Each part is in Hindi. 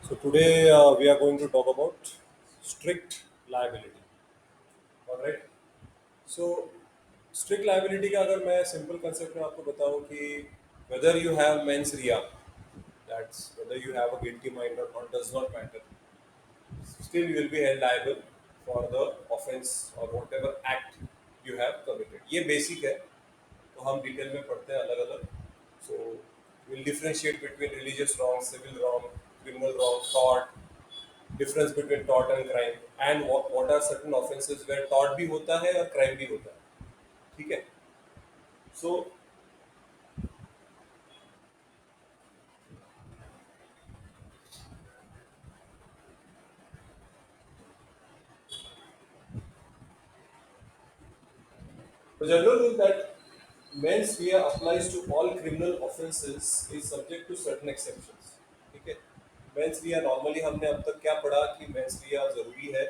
So today we are going to talk about strict liability. All right. So strict liability का अगर मैं simple concept में आपको बताऊं कि whether you have mens rea, that's whether you have a guilty mind or not does not matter. Still you will be held liable for the offense or whatever act you have committed. ये basic है. तो हम डिटेल में पढ़ते हैं अलग अलग. So we'll differentiate between religious wrong, civil wrong, criminal wrong, tort, difference between tort and crime, and what are certain offenses where tort भी होता है और crime भी होता है. ठीक है. So the general rule that mens rea applies to all criminal offenses is subject to certain exceptions. ठीक है. मेंस रिया नॉर्मली हमने अब तक क्या पढ़ा कि मेंस रिया जरूरी है.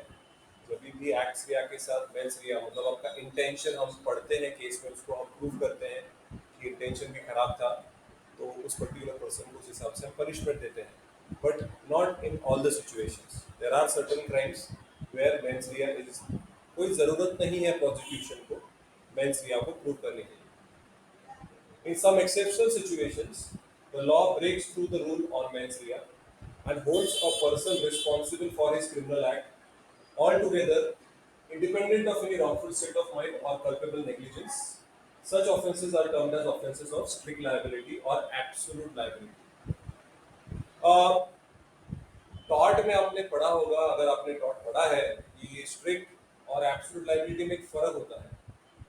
जब भी एक्ट्स रिया के साथ मेंस रिया मतलब आपका इंटेंशन हम पढ़ते हैं केस में, उसको हम प्रूव करते हैं कि इंटेंशन भी खराब था, तो उस पर्टिकुलर पर्सन को उस हिसाब से हम पनिशमेंट देते हैं. But not in all the situations. There are certain crimes where mens rea is, कोई ज़रूरत नहीं है प्रोसिक्यूशन को मेंस रिया को प्रूव करने के लिए. In some exceptional situations, the law breaks through the rule on mens rea and holds a person responsible for his criminal act altogether, independent of any wrongful state of mind or culpable negligence. Such offences are termed as offences of strict liability or absolute liability. Tort में आपने पढ़ा होगा, अगर आपने टॉर्ट पढ़ा है, कि स्ट्रिक्ट और एब्सोल्यूट लाइबिलिटी में एक फर्क होता है.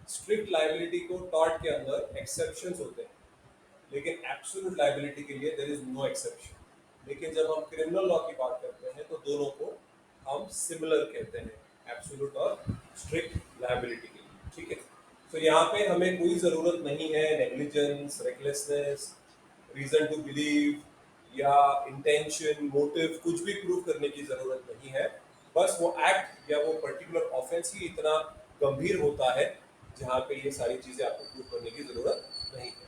स्ट्रिक्ट लाइबिलिटी को टॉर्ट के अंदर एक्सेप्शंस होते हैं, लेकिन एब्सोल्यूट लाइबिलिटी के लिए देयर इज नो एक्सेप्शन. लेकिन जब हम क्रिमिनल लॉ की बात करते हैं तो दोनों को हम सिमिलर कहते हैं, एब्सोल्यूट और स्ट्रिक्ट लाइबिलिटी के लिए. ठीक है. तो यहाँ पे हमें कोई ज़रूरत नहीं है negligence, recklessness, reason to believe या इंटेंशन, मोटिव, कुछ भी प्रूव करने की ज़रूरत नहीं है. बस वो एक्ट या वो पर्टिकुलर ऑफेंस ही इतना गंभीर होता है जहाँ पे ये सारी चीज़ें आपको प्रूव करने की ज़रूरत नहीं है.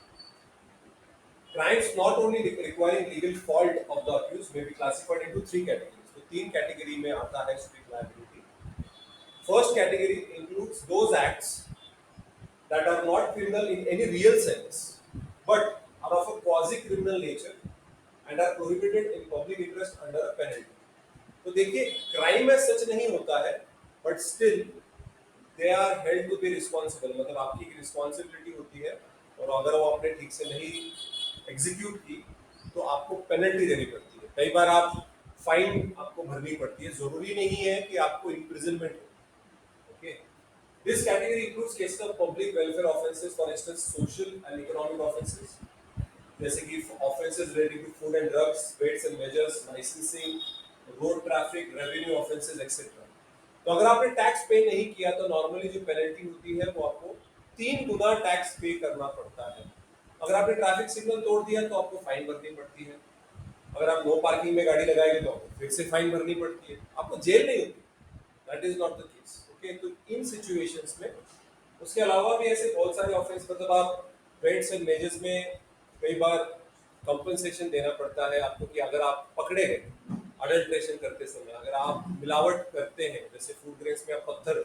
Crimes not only requiring legal fault of the accused may be classified into three categories. तो तीन कैटेगरी में आता है strict liability. First category includes those acts that are not criminal in any real sense, but are of a quasi-criminal nature and are prohibited in public interest under a penalty. तो देखिए, क्राइम में सच नहीं होता है, but still they are held to be responsible. मतलब आपकी एक रिस्पॉन्सिबिलिटी होती है, और अगर वो आपने ठीक से नहीं एग्जीक्यूट की तो आपको पेनल्टी देनी पड़ती है. कई बार आप फाइन आपको भरनी पड़ती है. जरूरी नहीं है कि आपको इम्प्रिजनमेंट हो. Okay. This category includes cases of public welfare offences, for instance social and economic offences, जैसे कि offences related to food and drugs, weights and measures, licensing, road traffic, revenue offences etcetera. तो अगर आपने टैक्स पे नहीं किया तो नॉर्मली जो पेनल्टी होती है वो आपको 3 गुना टैक्स पे करना पड़ता है. अगर आपने ट्रैफिक सिग्नल तोड़ दिया तो आपको फाइन भरनी पड़ती है. अगर आप नो पार्किंग में गाड़ी लगाएंगे तो आपको फिर से फाइन भरनी पड़ती है. आपको जेल नहीं होती. That is not the case. Okay. तो इन सिचुएशंस में उसके अलावा भी ऐसे बहुत सारे ऑफेंस, मतलब आप वेट्स एंड मेजर्स में कई बार कंपनसेशन देना पड़ता है आपको, कि अगर आप पकड़े गए अडल्ट्रेशन करते समय, अगर आप मिलावट करते हैं, जैसे फूड ग्रेन्स में आप पत्थर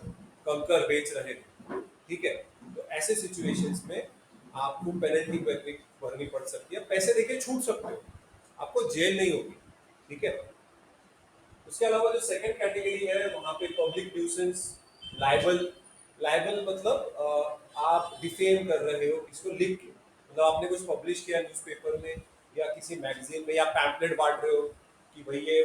कंकर बेच रहे हैं, ठीक है, तो ऐसे सिचुएशंस में आपको पेनल्टी भरनी पड़ सकती है. पैसे देके छूट सकते हो, आपको जेल नहीं होगी. ठीक है. उसके अलावा जो सेकंड कैटेगरी है वहाँ पे पब्लिक न्यूसेंस लाइबल. लाइबल मतलब आप डिफेम कर रहे हो इसको लिख के, मतलब आपने कुछ पब्लिश किया न्यूज़पेपर में या किसी मैगजीन में, या पैम्पलेट बांट रहे हो कि भाई ये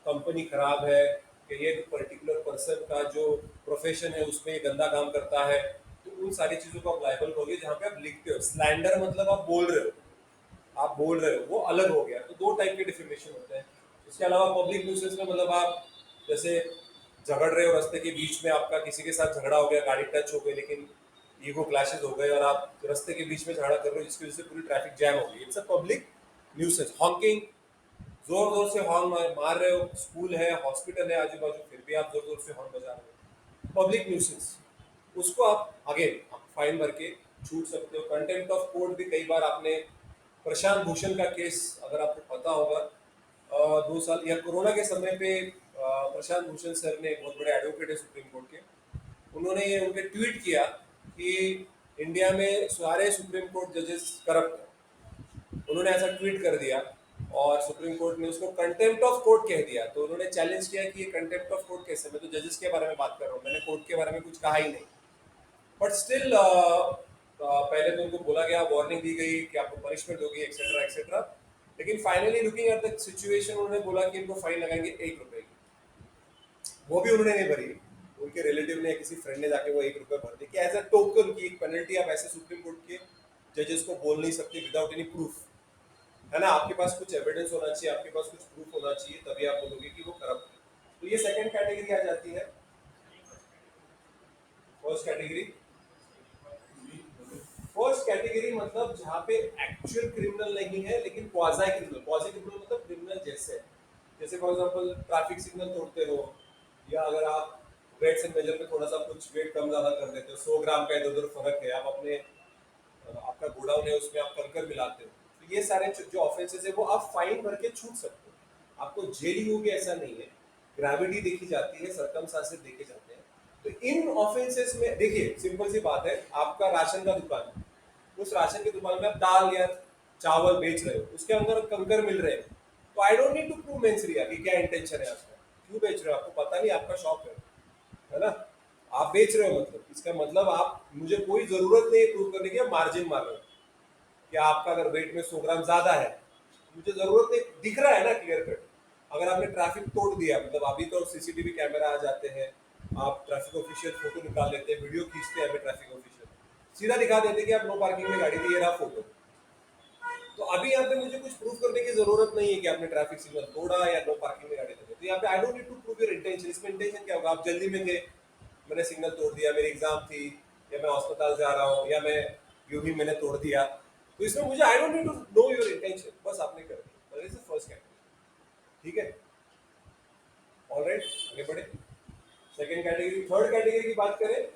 कंपनी खराब है, कि ये पर्टिकुलर पर्सन का जो प्रोफेशन है उसमें ये गंदा काम करता है, तो उन सारी चीज़ों को आप लाइबल करोगे जहाँ पे आप लिखते हो. स्लैंडर मतलब आप बोल रहे हो, वो अलग हो गया. तो दो टाइप के डिफेमेशन होते हैं. इसके अलावा पब्लिक न्यूसेंस में मतलब आप जैसे झगड़ रहे हो रास्ते के बीच में, आपका किसी के साथ झगड़ा हो गया, गाड़ी टच हो गई, लेकिन ईगो क्लैशेस हो गए और आप रास्ते के बीच में झगड़ा कर रहे हो जिसकी वजह से पूरी ट्रैफिक जैम हो गई. It's a public nuisance. Hawking, जोर जोर से हॉर्न मार रहे हो, स्कूल है, हॉस्पिटल है आजू बाजू, फिर भी आप जोर जोर से हॉर्न बजा रहे हो, पब्लिक न्यूसेंस. उसको आप अगेन आप फाइन भर के छूट सकते हो. कंटेम्प्ट ऑफ कोर्ट भी कई बार आपने, प्रशांत भूषण का केस अगर आपको पता होगा, 2 साल या कोरोना के समय पे प्रशांत भूषण सर ने, बहुत बड़े एडवोकेट है सुप्रीम कोर्ट के, उन्होंने ये उनके ट्वीट किया कि इंडिया में सारे सुप्रीम कोर्ट जजेस करप्ट हैं। उन्होंने ऐसा ट्वीट कर दिया और सुप्रीम कोर्ट ने उसको कंटेम्प्ट ऑफ कोर्ट कह दिया। तो उन्होंने चैलेंज किया कि ये कंटेम्प्ट ऑफ कोर्ट कैसे, मैं तो जजेस के बारे में बात कर रहा हूँ, मैंने कोर्ट के बारे में कुछ कहा ही नहीं। बट स्टिल पहले तो उनको बोला गया, वार्निंग दी गई कि आपको पनिशमेंट होगी एक्सेट्रा एक्सेट्रा, लेकिन finally looking at the situation उन्होंने बोला कि इनको फाइन लगाएंगे 1 रुपए की। वो भी उन्होंने नहीं भरी, उनके रिलेटिव ने, किसी फ्रेंड ने जाके वो 1 रुपए भर दी कि एज अ टोकन की एक पेनल्टी, आप ऐसे सुप्रीम कोर्ट के जजेस को बोल नहीं सकते विदाउट एनी प्रूफ, है ना। आपके पास कुछ एविडेंस होना चाहिए, आपके पास कुछ प्रूफ होना चाहिए, तभी आप बोलोगे कि वो करप्ट है। तो ये सेकंड कैटेगरी आ जाती है। फर्स्ट कैटेगरी, फर्स्ट कैटेगरी मतलब जहाँ पे एक्चुअल क्रिमिनल नहीं है लेकिन क्वाजी क्रिमिनल। क्वाजी क्रिमिनल मतलब क्रिमिनल जैसे, जैसे फॉर एग्जांपल ट्रैफिक सिग्नल तोड़ते हो, या अगर आप वेट्स एंड मेजर में थोड़ा सा कुछ वेट कम ज्यादा कर देते हो, 100 ग्राम का इधर उधर फर्क है, आप अपने आपका गोडाउन है उसमें आप कंकर मिलाते हो, तो ये सारे जो ऑफेंसेस है वो आप फाइन भर के छूट सकते हो, आपको जेल ही होगी ऐसा नहीं है। ग्रेविटी देखी जाती है, सरकमस्टांसेस देखे जाते हैं। तो इन ऑफेंसेस में देखिए सिंपल सी बात है, आपका राशन का दुकान है, उस राशन की दुकान में आप दाल या चावल बेच रहे हो, उसके अंदर कंकर मिल रहे हैं, तो I don't need to prove mens rea कि क्या इंटेंशन है आपका, क्यों बेच रहे हो, आपको पता नहीं, आपका शॉप है ना। आप बेच रहे हो मतलब इसका मतलब आप, मुझे कोई जरूरत नहीं है प्रूव करने की, आप मार्जिन मार रहे हो कि आपका अगर वेट में 100 ग्राम ज्यादा है, मुझे जरूरत नहीं, दिख रहा है ना क्लियर कट। अगर आपने ट्रैफिक तोड़ दिया, मतलब अभी तो सीसीटीवी कैमरा आ जाते हैं, आप ट्रैफिक ऑफिशियल फोटो निकाल लेते हैं, वीडियो खींचते हैं, ट्रैफिक ऑफिशियल सीधा दिखा देते हैं कि आप नो पार्किंग में गाड़ी दी, ये रहा फोटो। तो अभी यहाँ पे मुझे कुछ प्रूव करने की जरूरत नहीं है कि आपने ट्रैफिक सिग्नल तोड़ा या नो पार्किंग में गाड़ी लगी। तो यहाँ पे I don't need to prove your intention. इसमें इंटेंशन क्या होगा, आप जल्दी में थे, मैंने सिग्नल तोड़ दिया, मेरी एग्जाम थी, या मैं अस्पताल जा रहा हूँ, या मैं यूं ही मैंने तोड़ दिया, तो इसमें मुझे I don't need to know your intention, बस आपने कर दिया। दिस इज फर्स्ट कैटेगरी, ठीक है। ऑलराइट, आगे बढ़े। सेकंड कैटेगरी, थर्ड कैटेगरी की बात करें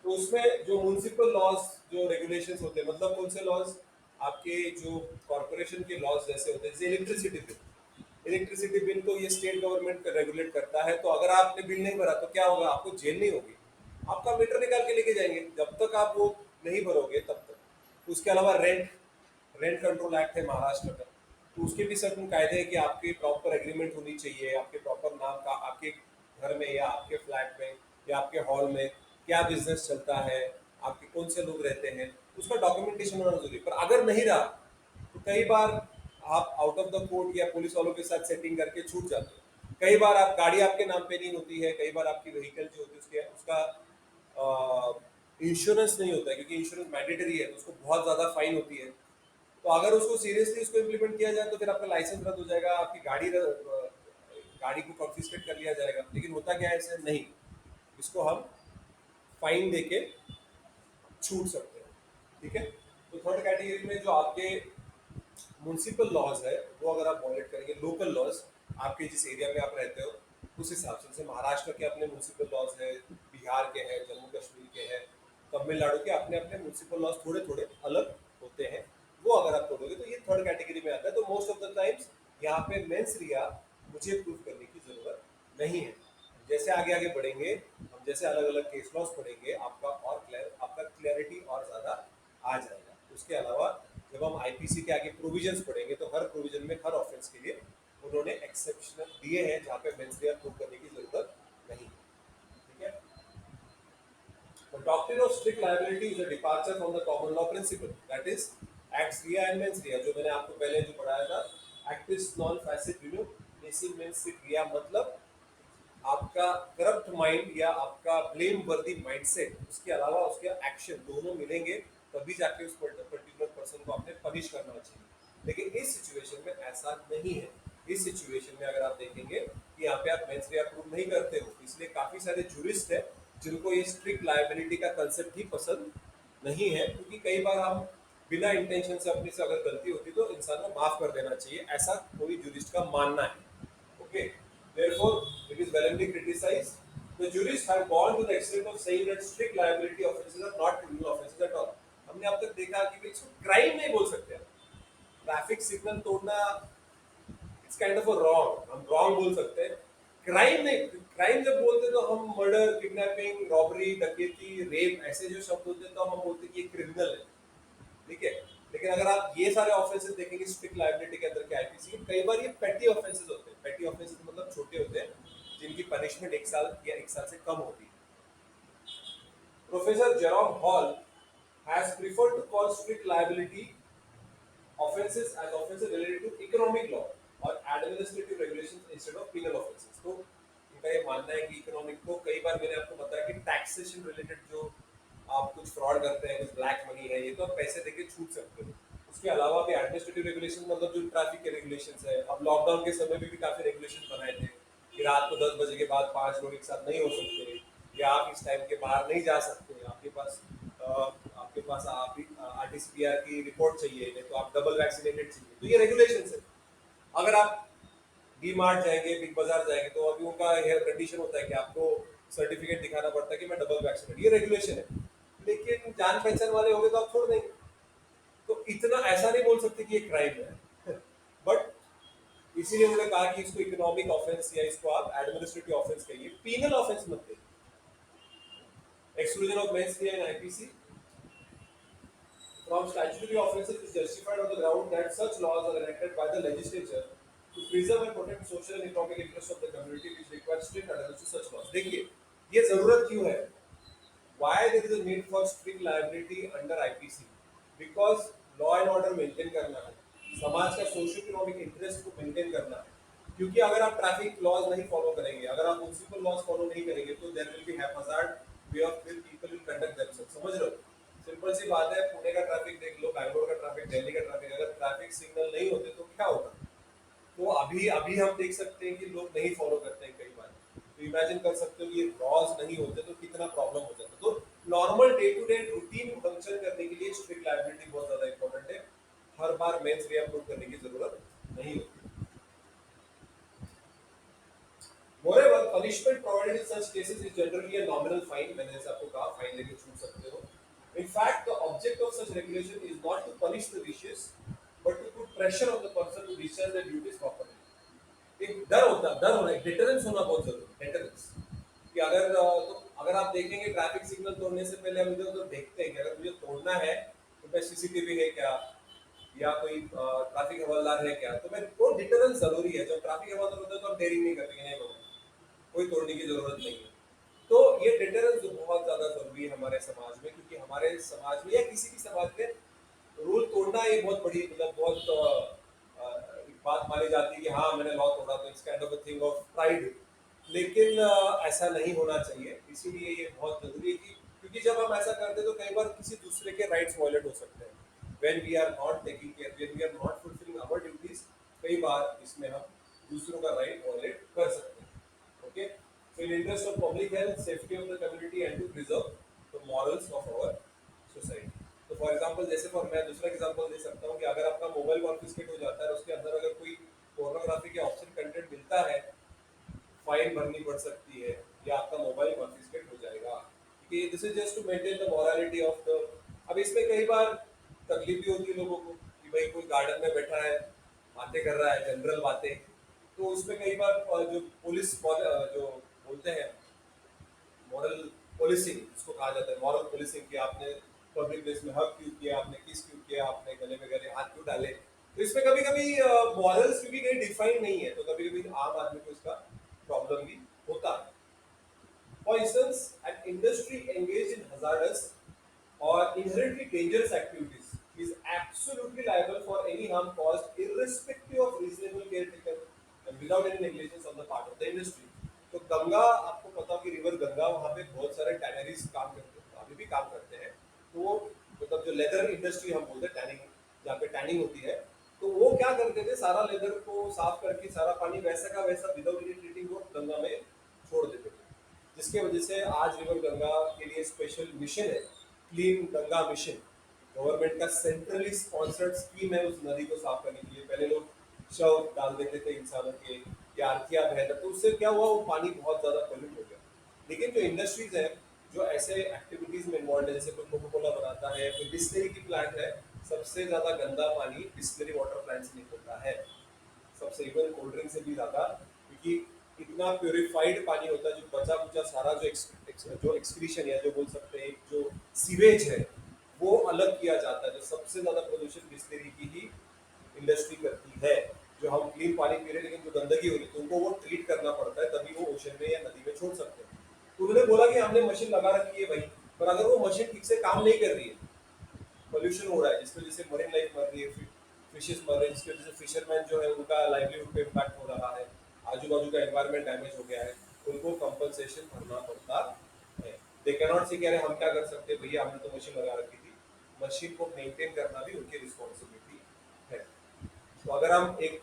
तो उसमें जो म्युनिसिपल लॉज, जो रेगुलेशंस होते हैं, मतलब कौन से लॉज, आपके जो कॉर्पोरेशन के लॉज जैसे होते हैं, जैसे इलेक्ट्रिसिटी बिल। इलेक्ट्रिसिटी बिल तो ये स्टेट गवर्नमेंट रेगुलेट करता है, तो अगर आपने बिल नहीं भरा तो क्या होगा, आपको जेल नहीं होगी, आपका मीटर निकाल के लेके जाएंगे जब तक आप वो नहीं भरोगे तब तक। उसके अलावा रेंट, रेंट कंट्रोल एक्ट है महाराष्ट्र का, तो उसके भी सर्टन कायदे हैं कि आपकी प्रॉपर एग्रीमेंट होनी चाहिए, आपके प्रॉपर नाम का, आपके घर में या आपके फ्लैट में या आपके हॉल में क्या बिजनेस चलता है, आपके कौन से लोग रहते हैं, उसका डॉक्यूमेंटेशन होना जरूरी है। पर अगर नहीं रहा तो कई बार आप आउट ऑफ द कोर्ट या पुलिस वालों के साथ सेटिंग करके छूट जाते हो। कई बार आप गाड़ी आपके नाम पे नहीं होती है, कई बार आपकी व्हीकल जो होती है उसके उसका इंश्योरेंस नहीं होता है, क्योंकि इंश्योरेंस मैंडेटरी है, तो उसको बहुत ज़्यादा फाइन होती है। तो अगर उसको सीरियसली उसको इम्प्लीमेंट किया जाए तो फिर आपका लाइसेंस रद्द हो जाएगा, आपकी गाड़ी को कॉन्फिस्केट कर लिया जाएगा। लेकिन होता क्या है, ऐसे नहीं, इसको हम फाइन देके छूट सकते हैं, ठीक है। तो थर्ड कैटेगरी में जो आपके म्युनिसिपल लॉज है वो अगर आप वॉलेट करेंगे, लोकल लॉज आपके जिस एरिया में आप रहते हो उस हिसाब से, जैसे महाराष्ट्र के अपने म्युनिसिपल लॉज है, बिहार के हैं, जम्मू कश्मीर के हैं, तमिलनाडु के अपने अपने म्युनिसिपल लॉज थोड़े थोड़े अलग होते हैं, वो अगर आप तोड़ोगे तो ये थर्ड कैटेगरी में आता है। तो मोस्ट ऑफ द टाइम्स यहाँ पे मेंस रिया मुझे प्रूव करने की जरूरत नहीं है। जैसे आगे आगे बढ़ेंगे हम, जैसे अलग अलग केस लॉज पढ़ेंगे, आपका और आपका क्लैरिटी और ज्यादा आ जाएगा। उसके अलावा जब हम आईपीसी के आगे प्रोविजंस पढ़ेंगे तो हर प्रोविजन में हर ऑफेंस के लिए उन्होंने एक्सेप्शनल दिए हैं जहाँ पे मेंस रिया प्रूव करने की जरूरत नहीं है, ठीक है। The doctrine of strict liability is a departure from the common law principle, that is acts rea and mens rea, जो मैंने आपको पहले जो पढ़ाया था, actus non facit rerum nisi mens sit rea, मतलब आपका करप्ट माइंड या आपका ब्लेम वर्दी माइंडसेट, उसके अलावा उसके एक्शन दोनों मिलेंगे तभी जाके उस पर्टिकुलर पर्सन को आपने पनिश करना चाहिए। लेकिन इस सिचुएशन में ऐसा नहीं है। इस सिचुएशन में अगर आप देखेंगे कि यहाँ पे आप मेंस रे अप्रूव नहीं करते हो, इसलिए काफी सारे जूरिस्ट है जिनको ये स्ट्रिक्ट लायबिलिटी का कंसेप्ट ही पसंद नहीं है, क्योंकि कई बार हम बिना इंटेंशन से अपने से अगर गलती होती तो इंसान को माफ कर देना चाहिए, ऐसा कोई जूरिस्ट का मानना है। Okay, therefore, it is vehemently criticized. The jurists have gone to the extent of saying that strict liability offences are not criminal offences at all. हमने अब तक देखा कि इसको क्राइम नहीं बोल सकते। ट्रैफिक सिग्नल तोड़ना, it's kind of a wrong, हम रॉन्ग बोल सकते हैं। क्राइम नहीं, क्राइम जब बोलते हैं तो हम मर्डर, किडनैपिंग, रॉबरी, डकैती, रेप ऐसे जो शब्द होते हैं तो हम बोलते हैं कि ये क्रिमिनल है, ठीक है। लेकिन अगर आप ये सारे ऑफेंसेस देखेंगे स्ट्रिक्ट लायबिलिटी के अंदर के आईपीसी के, कई बार ये पेटी ऑफेंसेस होते हैं। पेटी ऑफेंसेस मतलब छोटे होते हैं जिनकी पनिशमेंट 1 साल या 1 साल से कम होती है। Professor Jerome hall has preferred to call strict liability offenses as offenses related to economic law or administrative regulations instead of penal offenses। तो इनका ये मानना है कि इकोनॉमिक को, कई बार मैंने आपको बताया कि टैक्सेशन रिलेटेड जो आप कुछ फ्रॉड करते हैं, कुछ ब्लैक मनी है, ये तो आप पैसे देके छूट सकते हो। उसके अलावा भी एडमिनिस्ट्रेटिव रेगुलेशन मतलब जो ट्रैफिक के रेगुलेशंस है, अब लॉकडाउन के समय में भी काफी रेगुलेशन बनाए थे कि रात को 10 बजे के बाद 5 लोग एक साथ नहीं हो सकते, या आप इस टाइम के बाहर नहीं जा सकते, आपके पास आप आरटीसीपीआर की रिपोर्ट चाहिए, नहीं तो आप डबल वैक्सीनेटेड चाहिए, तो ये रेगुलेशन है। अगर आप डी मार्ट जाएंगे, बिग बाजार जाएंगे, तो अभी उनका हेयर कंडीशन होता है कि आपको सर्टिफिकेट दिखाना पड़ता है कि मैं डबल वैक्सीनेट, ये रेगुलेशन है। लेकिन जान पहचान वाले होंगे तो आप छोड़ देंगे। तो इतना ऐसा नहीं बोल सकते कि ये क्राइम है बट इसीलिए उन्होंने कहा कि इसको इकोनॉमिक ऑफेंस या इसको आप एडमिनिस्ट्रेटिव ऑफेंस कहिए, पीनल ऑफेंस मत कहिए। Exclusion of mens in IPC from statutory offences is justified on the ground that such laws are enacted by the legislature to preserve and protect social and economic interests of the community, which requires strict adherence to such laws। देखिए ये जरूरत क्यों है? Why there is a need for strict liability under IPC? Because law and order maintain करना है, समाज का सोशल इकोनॉमिक इंटरेस्ट को मेंटेन करना है। क्योंकि अगर आप ट्रैफिक लॉज नहीं फॉलो करेंगे, अगर आप म्युनिसिपल लॉज फॉलो नहीं करेंगे, तो there will be haphazard way of people will conduct themselves. समझ लो, सिंपल सी बात है। पुणे का ट्रैफिक देख लो, बैंगलोर का ट्रैफिक, दिल्ली का ट्रैफिक, अगर ट्रैफिक सिग्नल नहीं होते तो क्या होगा? तो अभी अभी हम देख सकते हैं कि लोग नहीं फॉलो करते हैं कई बार। तो इमेजिन कर सकते हो ये लॉज नहीं होते तो कितना प्रॉब्लम हो जाता। तो normal day to day routine function करने के लिए स्ट्रिक्ट लायबिलिटी बहुत ज्यादा इंपॉर्टेंट है। हर बार मेंस रीअप्रूव करने की जरूरत नहीं होती। Moreover, punishment provided in such cases is generally a nominal fine। मैंने जैसे आपको कहा फाइन लेके छूट सकते हो। In fact, the object of such regulation is not to punish the vicious, but to put pressure on the person to discharge their duties properly। एक डर होना, एक डिटरेंस होना बहुत जरूरी है। डिटरेंस कि अगर आप देखेंगे ट्रैफिक सिग्नल तोड़ने से पहले हम इधर उधर देखते हैं कि अगर मुझे तोड़ना है तो मैं सीसीटीवी है क्या, या कोई ट्रैफिक हवलदार है क्या, तो मैं वो डिटरेंस जरूरी है। जब ट्रैफिक हवलदार होता है तो आप डेयरिंग नहीं करेंगे, नहीं बाबा कोई तोड़ने की जरूरत नहीं है। तो ये डिटरेंस बहुत ज्यादा जरूरी है हमारे समाज में, क्योंकि हमारे समाज में या किसी भी समाज में रूल तोड़ना ये बहुत बड़ी मतलब बहुत बात मानी जाती है कि हाँ मैंने लॉ तोड़ा, तो it's kind of a thing of pride. लेकिन ऐसा नहीं होना चाहिए। इसीलिए ये बहुत जरूरी है कि, क्योंकि जब हम ऐसा करते हैं तो कई बार किसी दूसरे के राइट्स वायलेट हो सकते हैं। When we are not taking care, when we are not fulfilling our duties, कई बार इसमें हम दूसरों का राइट वायलेट कर सकते हैं। Okay, so in interest of public health, safety of the community and to preserve the morals of our society। तो फॉर एग्जांपल जैसे मैं दूसरा एग्जांपल दे सकता हूँ कि अगर आपका मोबाइल कॉन्फिस्केट हो जाता है, उसके अंदर अगर कोई पोर्नोग्राफी के ऑप्शन कंटेंट मिलता है, फाइन भरनी पड़ सकती है या आपका मोबाइल कॉन्फिस्केट हो जाएगा। कि this is just to maintain the morality of the. अब इसमें कई बार तकलीफ भी होती है लोगों को कि भाई कोई गार्डन में बैठा है, बातें कर रहा है, जनरल बातें, तो उसमें कई बार जो पुलिस जो बोलते हैं मॉरल पुलिसिंग, जिसको कहा जाता है मॉरल पुलिसिंग, कि आपने पब्लिक प्लेस में हक क्यों किया, आपने किस क्यों किया, आपने गले में गले हाथ क्यों डाले, तो इसमें कभी कभी मॉरल्स क्योंकि कहीं डिफाइन नहीं है, तो कभी कभी आम आदमी को इसका प्रॉब्लम भी होता है। For instance, an industry engage in hazardous or inherently dangerous activities is absolutely liable for any harm caused irrespective of reasonable care taken and without any negligence on the part of the industry। तो गंगा, आपको पता हो कि रिवर गंगा, वहाँ पे बहुत सारे टैनरीज काम करते हैं, अभी भी काम करते हैं। तो वो मतलब जो लेदर इंडस्ट्री हम बोलते हैं, टैनिंग, जहाँ पे टैनिंग होती है, तो वो क्या करते थे, सारा लेदर को साफ करके सारा पानी वैसा का वैसा विदाउट एनी ट्रीटिंग वो गंगा में छोड़ देते थे, जिसके वजह से आज रिवर गंगा के लिए स्पेशल मिशन है, क्लीन गंगा मिशन। गवर्नमेंट का सेंट्रली स्पॉन्सर्ड स्कीम है उस नदी को साफ करने के लिए। पहले लोग शव डाल देते थे इंसानों के, या अर्थिया बहता, तो उससे क्या हुआ, वो पानी बहुत ज्यादा पोल्यूट हो गया। लेकिन जो इंडस्ट्रीज है जो ऐसे एक्टिविटीज में इन्वॉल्व है, जैसे कोई कोका कोला बनाता है, कोई डिस्टिलरी की प्लांट है, सबसे ज्यादा गंदा पानी डिस्टिलरी वाटर प्लांट से निकलता है। सबसे से, इवन कोल्ड ड्रिंक से भी ज्यादा, क्योंकि इतना प्योरीफाइड पानी होता है, जो बचा कुचा सारा जो एक्सक्रीशन या जो बोल सकते हैं जो सीवेज है वो अलग किया जाता है। जो सबसे ज्यादा प्रदूषण बिस्लेरी की ही इंडस्ट्री करती है। जो हम क्लीन पानी पी रहे हैं लेकिन जो गंदगी हो रही है तो उनको वो ट्रीट करना पड़ता है, तभी वो ओशन में या नदी में छोड़ सकते हैं। तो उन्होंने बोला कि हमने मशीन लगा रखी है भाई, पर अगर वो मशीन ठीक से काम नहीं कर रही है, पोल्यूशन हो रहा है जिसकी वजह से मरीन लाइफ मर रही है, फिशेस मर रहे हैं जिसकी वजह से फिशरमैन जो है उनका लाइवलीहुड पे इम्पैक्ट हो रहा है, आजू बाजू का एनवायरमेंट डैमेज हो गया है, उनको कंपनसेशन भरना पड़ता है। दे कैन नॉट से कि अरे हम क्या कर सकते हैं भैया, हमने तो मशीन लगा रखी थी। मशीन को मेंटेन करना भी उनकी रिस्पॉन्सिबिलिटी है। तो अगर हम एक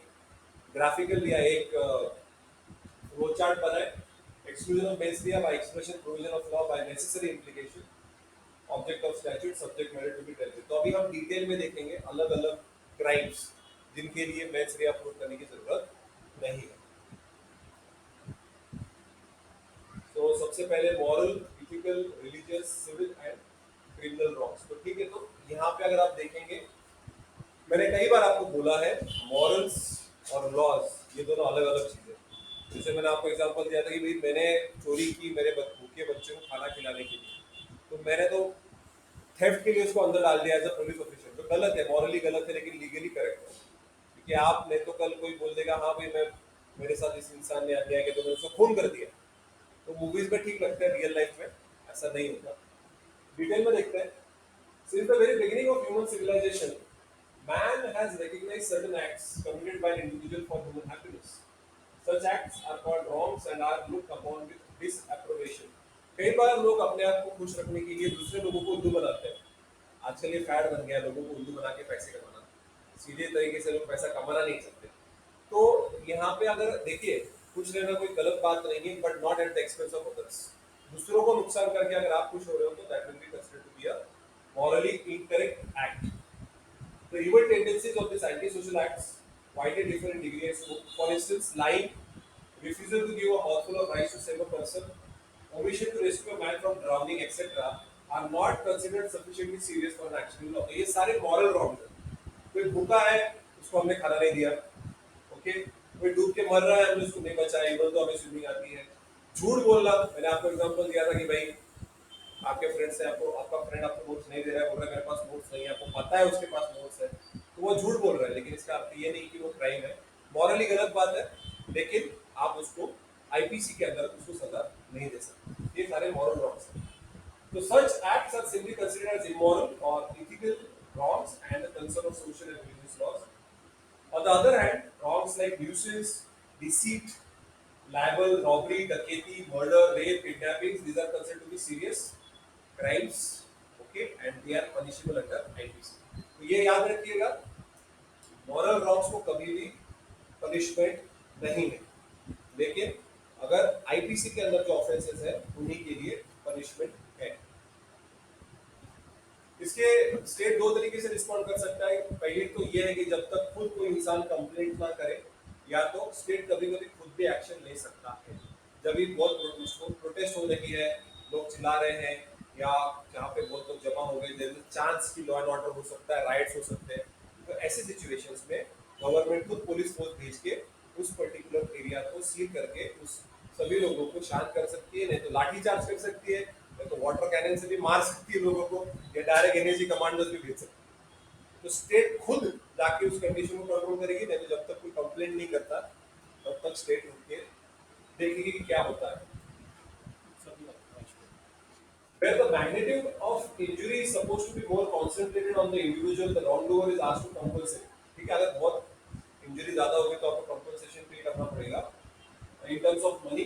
ग्राफिकल या एक फ्लो चार्ट बनाए, एक्सक्लूजन ऑफ बेस दिया by expression provision of law by necessary implication, object of statute, subject matter to be dealt with. तो अभी हम डिटेल में देखेंगे अलग अलग क्राइम्स जिनके लिए मेंस रे अप्रूव करने की जरूरत नहीं है। तो सबसे पहले moral, ethical, religious, civil and criminal wrongs. तो ठीक है, तो यहाँ पे अगर आप देखेंगे, मैंने कई बार आपको बोला है मॉरल्स और लॉज ये दोनों अलग अलग चीजें। जैसे मैंने आपको एग्जांपल दिया था कि भाई मैंने चोरी की मेरे भूखे बच्चे को खाना खिलाने के लिए, तो मैंने तो थेफ्ट के लिए उसको अंदर डाल दिया एज अ पुलिस ऑफिसर, जो गलत है, मॉरली गलत है लेकिन लीगली करेक्ट है। क्योंकि आप नहीं तो कल कोई बोल देगा हाँ भाई मैं, मेरे साथ इस इंसान ने अन्याय किया तो मैंने उसको खून कर दिया। तो मूवीज में ठीक लगता है, रियल लाइफ में ऐसा नहीं होता। डिटेल में देखते हैं। Since the very beginning of human civilization, man has recognized certain acts committed by an individual for human happiness. Such acts are called wrongs and are looked upon with disapprobation. कई बार लोग अपने आप को खुश रखने के लिए दूसरे लोगों को उल्लू बनाते हैं। आजकल ये फैड बन गया लोगों को उल्लू बना के पैसे कमाना। सीधे तरीके से लोग पैसा कमाना नहीं सकते। तो यहाँ पे अगर देखिए, खुश रहना कोई गलत बात नहीं है, but not at the expense of others. दूसरों को नुकसान करके अगर आप खुश हो रहे हो तो that will be considered to be a morally incorrect act. The evil tendencies of these antisocial acts widely differ in degree and scope. For instance, lying, refusal to give a mouthful of rice to save a person, omission to rescue a man from drowning, etc., are not considered sufficiently serious for an action law. ये सारे moral wrongs हैं। कोई भूखा है, उसको हमने खाना नहीं दिया, ओके? कोई डूब के मर रहा है, हमने उसको नहीं बचाया, इवन तो हमें स्विमिंग आती है। झूठ बोलना, मैंने आपको एग्जांपल दिया था कि भाई आपके फ्रेंड से आपको, आपका फ्रेंड आपको नोट्स नहीं दे रहा है, बोल रहा है मेरे पास नोट्स नहीं है, आपको पता है उसके पास नोट्स है, तो वो झूठ बोल रहा है, लेकिन इसका अर्थ ये नहीं कि वो क्राइम है। मॉरली गलत बात है, लेकिन आप उसको आईपीसी के अंदर उसको सजा नहीं दे सकते। ये सारे मॉरल रॉन्ग्स हैं। तो such acts are simply considered as immoral or ethical wrongs and a concern of social and religious laws. On the other hand, wrongs like nuisance, deceit, libel, robbery, dacoity, murder, rape, kidnappings, these are considered to be serious crimes, okay, and they are punishable under IPC. तो ये याद रखिएगा, मॉरल रॉन्ग्स को कभी भी पनिशमेंट नहीं है, लेकिन अगर आईपीसी के अंदर जो ऑफेंसेस है उन्हीं के लिए पनिशमेंट है। इसके स्टेट दो तरीके से रिस्पॉन्ड कर सकता है। पहली तो ये है कि जब तक खुद कोई इंसान कंप्लेंट ना करे, या तो स्टेट कभी कभी खुद भी एक्शन ले सकता है। जब भी बहुत प्रोटेस्ट हो रही है, लोग चिल्ला रहे हैं, या जहाँ पे बहुत लोग जमा हो गए, देयर इज चांस कि लॉ एंड ऑर्डर हो सकता है, राइट्स हो सकते हैं, तो ऐसे सिचुएशंस में गवर्नमेंट खुद पुलिस फोर्स भेज के उस पर्टिकुलर एरिया को सील करके उस सभी लोगों को शांत कर सकती है, नहीं तो लाठी चार्ज कर सकती है, नहीं तो वाटर कैनन से भी मार सकती है लोगों को, या डायरेक्ट एनर्जी कमांडर्स भी भेज सकती है। तो स्टेट खुद जाके उस कंडीशन को कंट्रोल करेगी, नहीं तो जब तक कोई कंप्लेंट नहीं करता तब तक स्टेट रुक के देखेगी कि क्या होता है। Where the magnitude of injury is supposed to be more concentrated on the individual, the wrongdoer is asked to compensate. ठीक है, अगर बहुत इंजरी ज्यादा होगी तो आपको कंपनसेशन पे करना पड़ेगा in terms of money,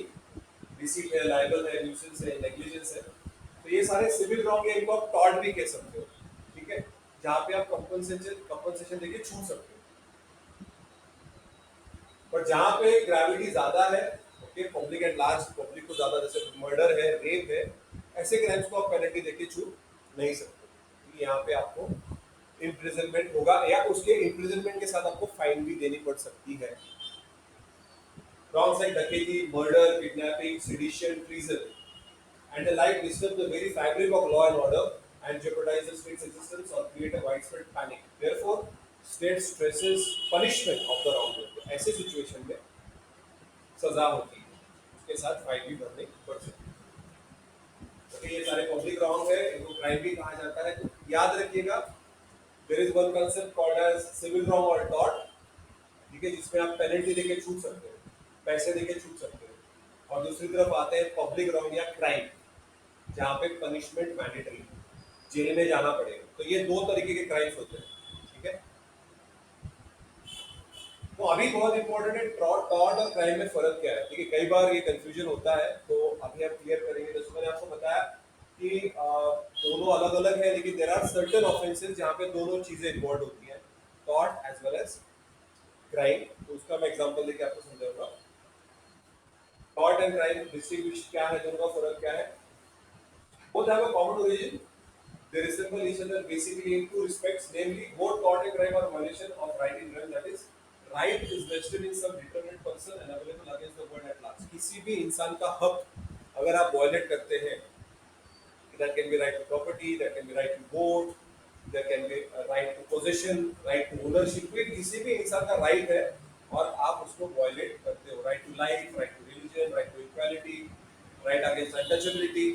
receipt है, लायबल है, न्यूसेंस है, नेग्लिजेंस है। तो ये सारे सिविल रॉन्ग है, इनको आप टॉर्ट भी कह सकते हो, ठीक है, जहाँ पे आप कंपनसेशन देके छूट सकते हो। पर जहाँ पे ग्रेविटी ज्यादा है, okay, public at large, public को ज्यादा, जैसे मर्डर है, रेप है, ऐसे क्राइम्स को आप पेनल्टी देके छूट नहीं सकते। यहाँ पे आपको इम्प्रिजनमेंट होगा, या उसके इम्प्रिजनमेंट के साथ आपको फाइन भी देनी पड़ सकती है। Wrongs like dacoity, murder, kidnapping, sedition, treason, and the like disturb the very fabric of law and order and jeopardize the state's existence or create a widespread panic. Therefore, state stresses punishment of the wrong doer. ऐसे सिचुएशन में सजा होती है, उसके साथ फाइन भी भरनी पड़ सकती है। तो ये सारे पब्लिक रॉन्ग है, इनको क्राइम भी कहा जाता है। तो याद रखिएगा, there is one concept called as civil wrong और टॉर्ट, ठीक है, जिसमें आप पेनल्टी देके छूट सकते हो, पैसे देके छूट सकते हो। और दूसरी तरफ आते हैं पब्लिक रॉन्ग या क्राइम, जहाँ पे पनिशमेंट मैंडेटरी, जेल में जाना पड़ेगा। तो ये दो तरीके के क्राइम्स होते हैं, ठीक है। तो अभी बहुत इंपॉर्टेंट है, टॉर्ट और क्राइम में फर्क क्या है, ठीक है। कई बार ये कंफ्यूजन होता है, तो अभी हम क्लियर करेंगे। जैसे मैंने आपको बताया कि दोनों अलग अलग है, लेकिन देयर आर सर्टेन ऑफेंसेस जहाँ पे दोनों चीजें इन्वॉल्व होती हैं, tort as well as crime. तो उसका मैं एग्जांपल देके आपको समझाऊंगा। टॉर्ट एंड क्राइम डिस्टिंग्विश क्या है, दोनों का फर्क क्या है। Both have a common origin, they resemble each other basically in two respects, namely both tort and crime are a violation of right in realm, that is right is vested in some determined person and available against the world at large। किसी भी इंसान का हक अगर आप वायलेट करते हैं, that can be right to property, that can be right to vote, there can be a right to possession, right to ownership, कोई किसी भी इंसान का राइट है और आप उसको वायलेट करते हो, right to life, right to religion, right to equality, right against untouchability,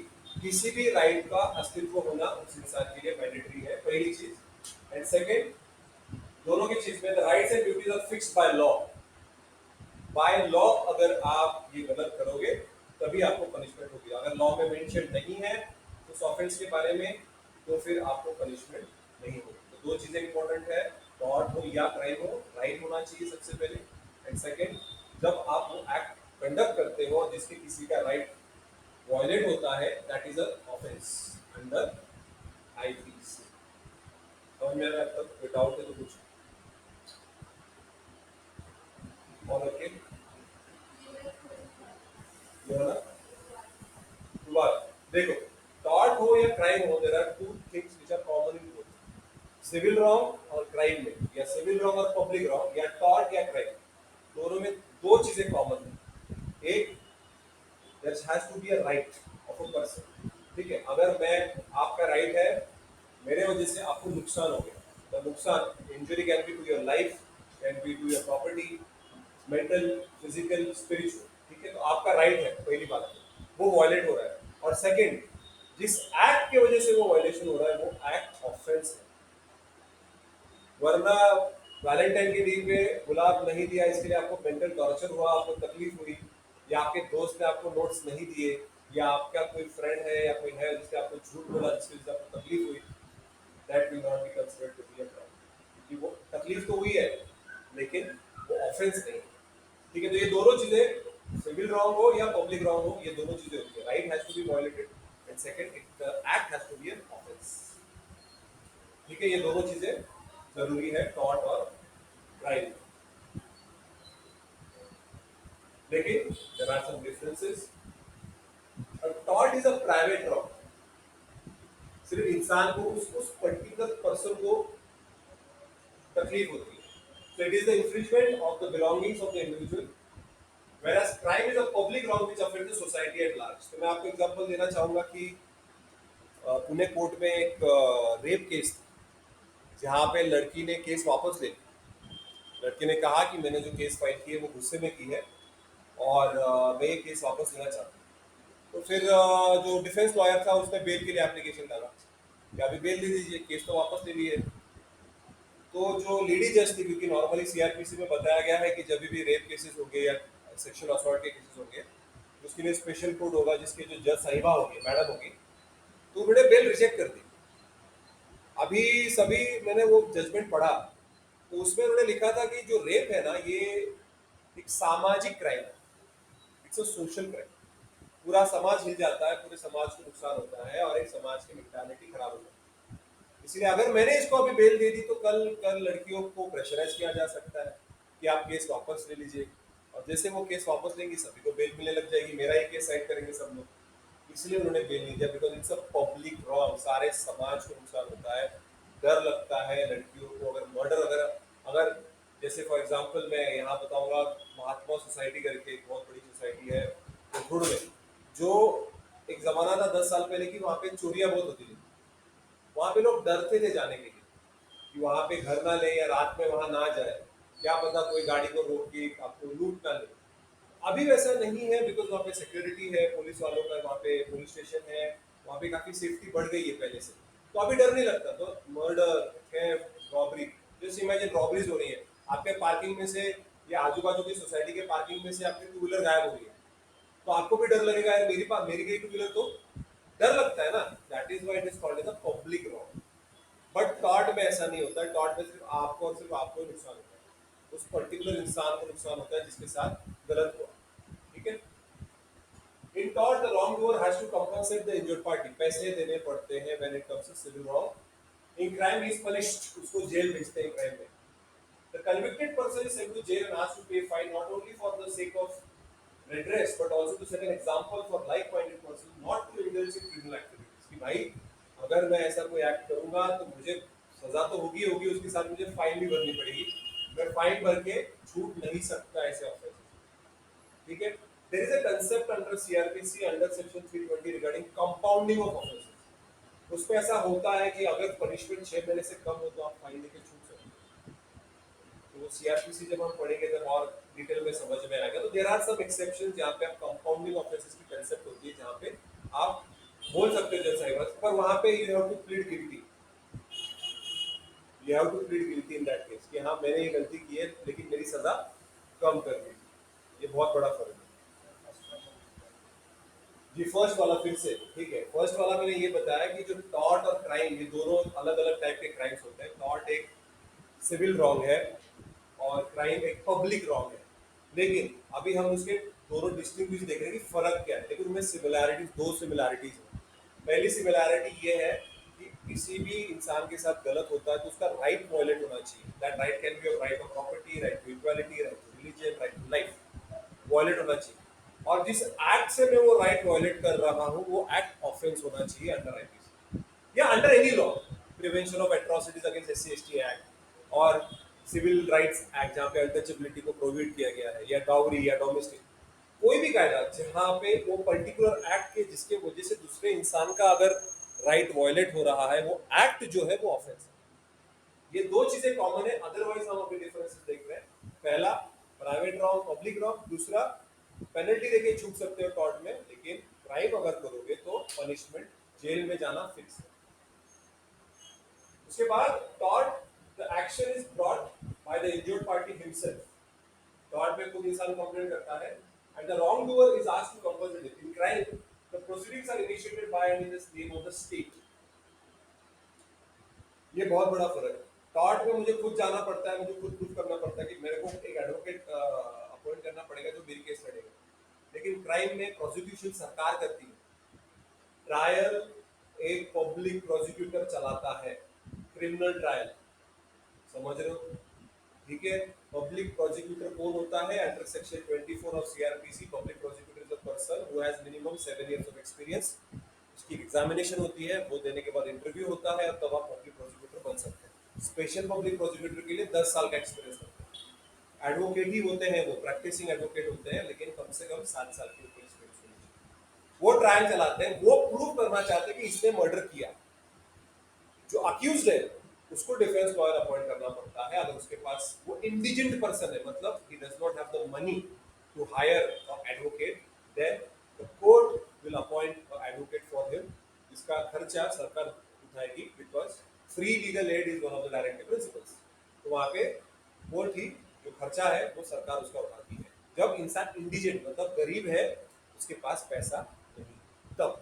किसी भी राइट का अस्तित्व होना उस इंसान के लिए मैंडेटरी है, पहली चीज। एंड सेकंड, दोनों की चीज में the rights and duties are fixed by law. By law अगर आप ये गलत करोगे तभी आपको पनिशमेंट होगी। अगर लॉ में मेंशन नहीं है उस ऑफेंस के बारे में, तो फिर आपको पनिशमेंट नहीं होगी। तो दो चीजें इंपॉर्टेंट है, टॉर्ट हो या क्राइम हो, राइट होना चाहिए सबसे पहले। एंड सेकंड, जब आप वो एक्ट कंडक्ट करते हो जिसके किसी का राइट वायलेट होता है, that is a offence under IPC. समझ में आ रहा है? अब तक कोई डाउट है तो कुछ और रखे ये वाला बात। देखो, टॉर्ट हो या क्राइम हो, there are two things which are common in both, civil wrong और क्राइम में, या सिविल रॉन्ग और पब्लिक रॉन्ग, या टॉर्ट या क्राइम, दोनों में दो चीजें कॉमन है। एक, there has to be a right of a person, ठीक है। अगर मैं, आपका राइट है, मेरे वजह से आपको नुकसान हो गया, तो नुकसान, injury can be to your life, can be to your property, mental, physical, spiritual, ठीक है। तो आपका राइट है, पहली बात वो वायलेट हो रहा है। और सेकंड, जिस एक्ट की वजह से वो वायलेशन हो रहा है वो एक्ट ऑफेंस है। वरना वैलेंटाइन के दिन पे गुलाब नहीं दिया, इसके लिए आपको मेंटल टॉर्चर हुआ, आपको तकलीफ हुई, या आपके दोस्त ने आपको नोट्स नहीं दिए, या आपका कोई फ्रेंड है या कोई है जिसने आपको झूठ बोला जिसकी वजह से आपको तकलीफ हुई, that will not be considered to be a crime, क्योंकि वो तकलीफ तो हुई है लेकिन वो ऑफेंस नहीं है, ठीक है। तो ये दोनों चीजें, सिविल रॉन्ग हो या पब्लिक रॉन्ग हो, ये दोनों चीजें होती है। Right has to be violated and second, the act has to be an offence, ठीक है। ये दोनों चीजें जरूरी है टॉर्ट और क्राइम। लेकिन there are some differences. Tort is a private wrong, सिर्फ इंसान को, उस पर्टिकुलर पर्सन को तकलीफ होती है, so it is the infringement of the belongings of the individual, whereas crime is a public wrong which affects the society at large। तो मैं आपको एग्जांपल देना चाहूंगा कि पुणे कोर्ट में एक रेप केस था, जहाँ पे लड़की ने केस वापस ले लिया। लड़की ने कहा कि मैंने जो केस फाइल की है वो गुस्से में की है और मैं ये केस वापस लेना चाहता हूँ। तो फिर जो डिफेंस लॉयर था उसने बेल के लिए एप्लीकेशन डाला कि अभी बेल दे दीजिए, केस तो वापस ले लिए। तो जो लेडी जज थी, क्योंकि नॉर्मली सीआरपीसी में बताया गया है कि जब भी रेप केसेस होंगे या सेक्सुअल असॉल्ट के केसेस होंगे, तो उसके लिए स्पेशल कोड होगा जिसके जो जज साहिबा होगी, मैडम होगी, तो उन्होंने बेल रिजेक्ट कर दी। अभी सभी, मैंने वो जजमेंट पढ़ा, तो उसमें उन्होंने लिखा था कि जो रेप है ना, ये एक सामाजिक क्राइम है, इट्स अ सोशल क्राइम। पूरा समाज हिल जाता है, पूरे समाज को नुकसान होता है और एक समाज की मेंटालिटी खराब हो जाती है। इसलिए अगर मैंने इसको अभी बेल दे दी तो कल कल लड़कियों को प्रेशराइज किया जा सकता है कि आप केस वापस ले लीजिए, और जैसे वो केस वापस लेंगी सभी को बेल मिलने लग जाएगी, मेरा ही केस साइड करेंगे सब लोग। इसलिए उन्होंने बेल नहीं दिया, because it's a public wrong, सारे समाज को नुकसान होता है। डर लगता है लड़कियों को, अगर मर्डर, अगर अगर जैसे फॉर एग्जांपल मैं यहाँ बताऊंगा, महात्मा सोसाइटी करके एक बहुत बड़ी सोसाइटी है कोथरूड में, जो एक जमाना था 10 साल पहले की, वहाँ पे चोरियां बहुत होती थी। वहाँ पे लोग डरते थे जाने के लिए कि वहां पे घर ना ले या रात में वहां ना जाए, क्या पता कोई गाड़ी को रोक के आपको लूट ना ले। अभी वैसा नहीं है बिकॉज वहाँ पे सिक्योरिटी है, पुलिस वालों का वहाँ पे पुलिस स्टेशन है, वहाँ पे काफी सेफ्टी बढ़ गई है पहले से, तो अभी डर नहीं लगता। तो मर्डर, थेफ्ट, रॉबरी, जैसे इमेजिन रॉबरीज हो रही है आपके पार्किंग में से या आजू बाजू की सोसाइटी के पार्किंग में से, आपकी टू व्हीलर गायब हो रही है, तो आपको भी डर लगेगा यार मेरी पास मेरी गई टू व्हीलर, तो डर लगता है ना। That is why it is called as a public rob. But tort में ऐसा नहीं होता, टॉर्ट में सिर्फ आपको और सिर्फ आपको ही नुकसान होता है, उस पर्टिकुलर इंसान को नुकसान होता है जिसके साथ गलत हुआ। ठीक है। In tort, the wrongdoer has to compensate the injured party. पैसे देने पड़ते हैं when it comes to civil wrong. In crime, he is punished. उसको जेल भेजते हैं crime में. The convicted person is sent to jail and asked to pay fine not only for the sake of redress but also to set an example for like-minded persons not to indulge in criminal activities. कि भाई अगर मैं ऐसा कोई एक्ट करूंगा तो मुझे सजा तो होगी होगी, उसके साथ मुझे फाइन भी भरनी पड़ेगी, मैं फाइन भर के छूट नहीं सकता ऐसे ऑफेंस। ठीक है। There is a concept under CrPC under section 320 regarding compounding of offences. उसमें ऐसा होता है कि अगर पनिशमेंट 6 महीने से कम हो तो आप फाइन देके छूट सकते हैं। तो वो सीआरपीसी जब हम पढ़ेंगे तो और डिटेल में समझ में आएगा। तो देयर आर सम एक्सेप्शंस जहाँ पे आप कंपाउंडिंग ऑफेंसेस की कंसेप्ट होती है, जहाँ पे आप बोल सकते हो जज साहिब, पर वहाँ पे you have to plead guilty. You have to plead guilty in that case कि हाँ मैंने ये गलती की है लेकिन मेरी सजा कम कर दी। ये बहुत बड़ा फर्क है। जी फर्स्ट वाला फिर से ठीक है। फर्स्ट वाला मैंने ये बताया कि जो टॉर्ट और क्राइम ये दोनों अलग अलग टाइप के क्राइम्स होते हैं। टॉर्ट एक सिविल रॉन्ग है और क्राइम एक पब्लिक रॉन्ग है, लेकिन अभी हम उसके दोनों डिस्टिंग्विश देख रहे हैं कि फर्क क्या है, लेकिन उनमें सिमिलैरिटीज, दो सिमिलैरिटीज हैं। पहली सिमिलैरिटी ये है कि किसी भी इंसान के साथ गलत होता है तो उसका राइट वायलेट होना चाहिए। That right can be right of property, right to equality, right to religion, right to life, violate होना चाहिए। और जिस एक्ट से मैं वो राइट वायलेट कर रहा हूँ वो एक्ट ऑफेंस होना चाहिए अंडर आईपीसी या under any law. Prevention of atrocities against SC ST act और सिविल राइट्स एक्ट जहाँ पे अनटचेबिलिटी को प्रोहिबिट किया गया है, या डाउरी या डोमेस्टिक, कोई भी कायदा जहाँ पे वो पर्टिकुलर एक्ट के जिसके वजह से दूसरे इंसान का अगर राइट वायलेट हो रहा है, वो एक्ट जो है वो ऑफेंस है। ये दो चीजें कॉमन है, अदरवाइज हम अभी डिफरेंसेस देख रहे हैं। पहला प्राइवेट रॉन्ग पब्लिक रॉन्ग, दूसरा पेनल्टी देके छूट सकते हो टॉर्ट में, लेकिन क्राइम अगर करोगे तो पनिशमेंट जेल में जाना फिक्स है। उसके बाद tort, the action is brought by the injured party himself. Tort में खुद इंसान कंप्लेंट करता है and the wrongdoer is asked to compensate. In crime the proceedings are initiated by and in the name of the state. ये बहुत बड़ा फर्क है। टॉर्ट में मुझे खुद जाना पड़ता है, मुझे खुद प्रूफ करना पड़ता है कि मेरे को एक एडवोकेट अपॉइंट करना पड़ेगा जो मेरी केस लड़ेगा, लेकिन क्राइम में प्रोसिक्यूशन सरकार करती है, ट्रायल एक पब्लिक प्रोसिक्यूटर चलाता है, क्रिमिनल ट्रायल, समझ रहे हो। ठीक है। पब्लिक प्रोसिक्यूटर कौन होता है? Under section 24 of CrPC public prosecutor is a person who has minimum 7 years of experience. उसकी एग्जामिनेशन होती है, वो देने के बाद इंटरव्यू होता है और तब आप पब्लिक प्रोसिक्यूटर बन सकते हैं। स्पेशल पब्लिक प्रोसिक्यूटर के लिए 10 साल का एक्सपीरियंस होता है। एडवोकेट ही होते हैं, वो प्रैक्टिसिंग एडवोकेट होते हैं, लेकिन कम से कम 7 साल की उनकी एक्सपीरियंस होनी चाहिए। वो ट्रायल चलाते हैं, वो प्रूव करना चाहते हैं कि इसने मर्डर किया। जो अक्यूज्ड है उसको डिफेंस लॉयर अपॉइंट करना पड़ता है। अगर उसके पास वो इंडिजेंट पर्सन है, मतलब he does not have the money to hire a advocate, then the court will appoint a advocate for him. इसका खर्चा सरकार उठाएगी because free legal aid is one of the directive principles. तो वहां पे कोर्ट ही जो खर्चा है वो सरकार उसका उठाती है। जब इंसान इंडिजेंट मतलब गरीब है, उसके पास पैसा नहीं, तब।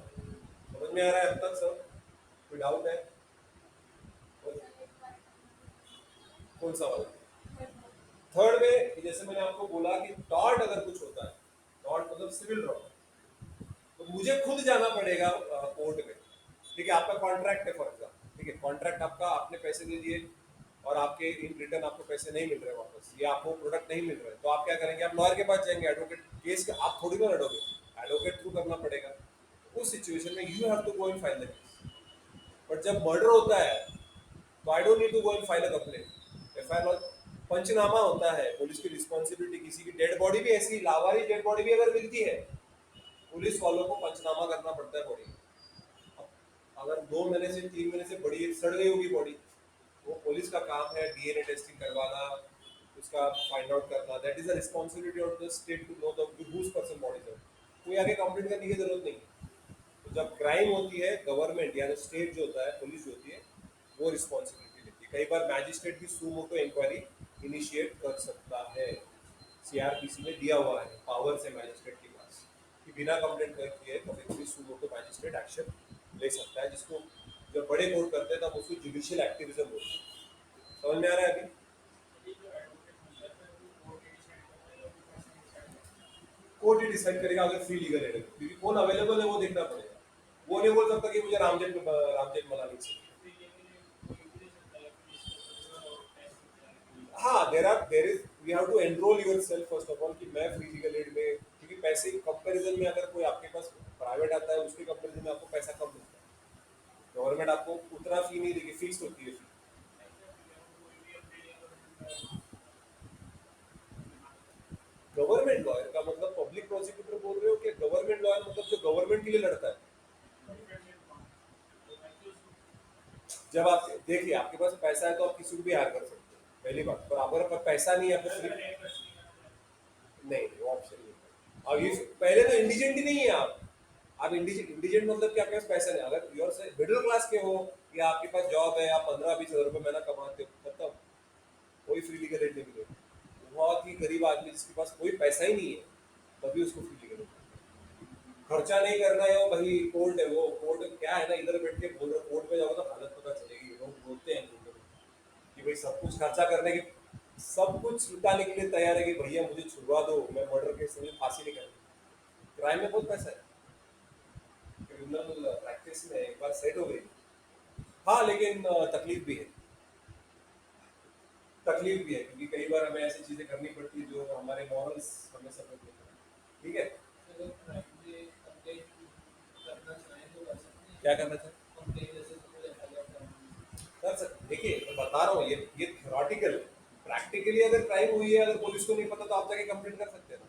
समझ में आ रहा है अब तक सब? कोई डाउट है? कौन सा वाला? थर्ड में जैसे मैंने आपको बोला कि टॉर्ट अगर कुछ होता है, टॉर्ट मतलब सिविल रॉन्ग, तो मुझे खुद जाना पड़ेगा कोर्ट में। ठीक है। आपका कॉन्ट्रैक्ट है फॉर एग्जाम्पल, ठीक है, कॉन्ट्रैक्ट आपका, आपने पैसे दे दिए और आपके इन रिटर्न आपको पैसे नहीं मिल रहे वापस, या आपको प्रोडक्ट नहीं मिल रहा है, तो आप क्या करेंगे? आप लॉयर के पास जाएंगे, एडवोकेट केस के आप थोड़ी ना लड़ोगे, एडवोकेट थ्रू करना पड़ेगा। उस सिचुएशन में you have to go and file the case. But जब मर्डर होता है तो I don't need to go and file a complaint. FIR panchnama होता है, पुलिस की रिस्पॉन्सिबिलिटी। किसी की डेड बॉडी भी, ऐसी लावारिस डेड बॉडी भी अगर मिलती है, पुलिस वालों को पंचनामा करना पड़ता है बॉडी। अगर 2 महीने से 3 महीने से बड़ी सड़ गई होगी बॉडी, वो पुलिस का काम है डीएनए टेस्टिंग करवाना, उसका फाइंड आउट करना। That is the responsibility of the state to know the whose person body है। कोई आगे कंप्लेंट करने की जरूरत नहीं है। तो जब क्राइम होती है, गवर्नमेंट या स्टेट जो होता है, पुलिस जो होती है, वो रिस्पॉन्सिबिलिटी लेती है। कई बार मैजिस्ट्रेट भी सू मोटो इंक्वायरी इनिशिएट कर सकता है। सीआरपीसी में दिया हुआ है पावर से मैजिस्ट्रेट के पास कि बिना कंप्लेंट किए कभी कभी सू मोटो मैजिस्ट्रेट एक्शन ले सकता है, जिसको जब बड़े कोर्ट करते हैं तब उसको जुडिशियल एक्टिविज्म बोलते हैं। समझ में आ रहा है अभी? कोर्ट ही डिसाइड करेगा अगर फ्री लीगल एड है, क्योंकि कौन अवेलेबल है वो देखना पड़ेगा। वो नहीं बोल सकता कि मुझे रामजेठ मलानी चाहिए। हाँ, there is we have to enrol yourself first of all कि मैं फ्री लीगल एड में, क्योंकि पैसे कंपैरिजन में अगर कोई आपके पास प्राइवेट आता है उसके कंपैरिजन में आपको पैसा कम मिलता है। गवर्नमेंट आपको उतना फी नहीं देगी, फिक्स होती है फी। गवर्नमेंट लॉयर का मतलब पब्लिक प्रोसिक्यूटर बोल रहे हो कि गवर्नमेंट लॉयर मतलब जो गवर्नमेंट के लिए लड़ता है? जब आप देखिए आपके पास पैसा है तो आप किसी को भी हायर कर सकते हो, पहली बात। पर अगर पैसा नहीं है तो सिर्फ नहीं, वो ऑप्शन नहीं है। अब ये पहले तो इंडिजेंट ही नहीं है आप इंडिजेंट इंडिजेंट मतलब कि आपके पास पैसा नहीं। अगर यूर से मिडिल क्लास के हो या आपके पास जॉब है, आप 15-20 हज़ार रुपये महीना कमाते हो, मतलब कोई फ्री लीगल एड नहीं मिलेगा। बहुत ही गरीब आदमी जिसके पास कोई पैसा ही नहीं है, तभी उसको फ्री लीगल एड। खर्चा नहीं करना है वो भाई, कोर्ट है, वो कोर्ट क्या है ना, इधर बैठ के बोल रहे कोर्ट में जाओ तो हालत पता चलेगी। लोग बोलते हैं कोर्ट में कि भाई सब कुछ खर्चा करने की, सब कुछ लुटाने के लिए तैयार है कि भैया मुझे छुड़वा दो, मैं मर्डर केस में फांसी नहीं करनी। क्राइम में बहुत पैसा है, क्रिमिनल प्रैक्टिस में एक बार सेट हो गई। हाँ लेकिन तकलीफ भी है। तकलीफ भी है क्योंकि कई बार हमें ऐसी चीजें करनी पड़ती है जो हमारे मॉरल्स हमें सपोर्ट नहीं करते। ठीक है, क्या करना चाहिए? कर सकते, देखिए मैं बता रहा हूँ, ये थ्योरेटिकल है। प्रैक्टिकली अगर क्राइम हुई है, अगर पुलिस को नहीं पता तो आप जाके कंप्लेंट कर सकते हैं।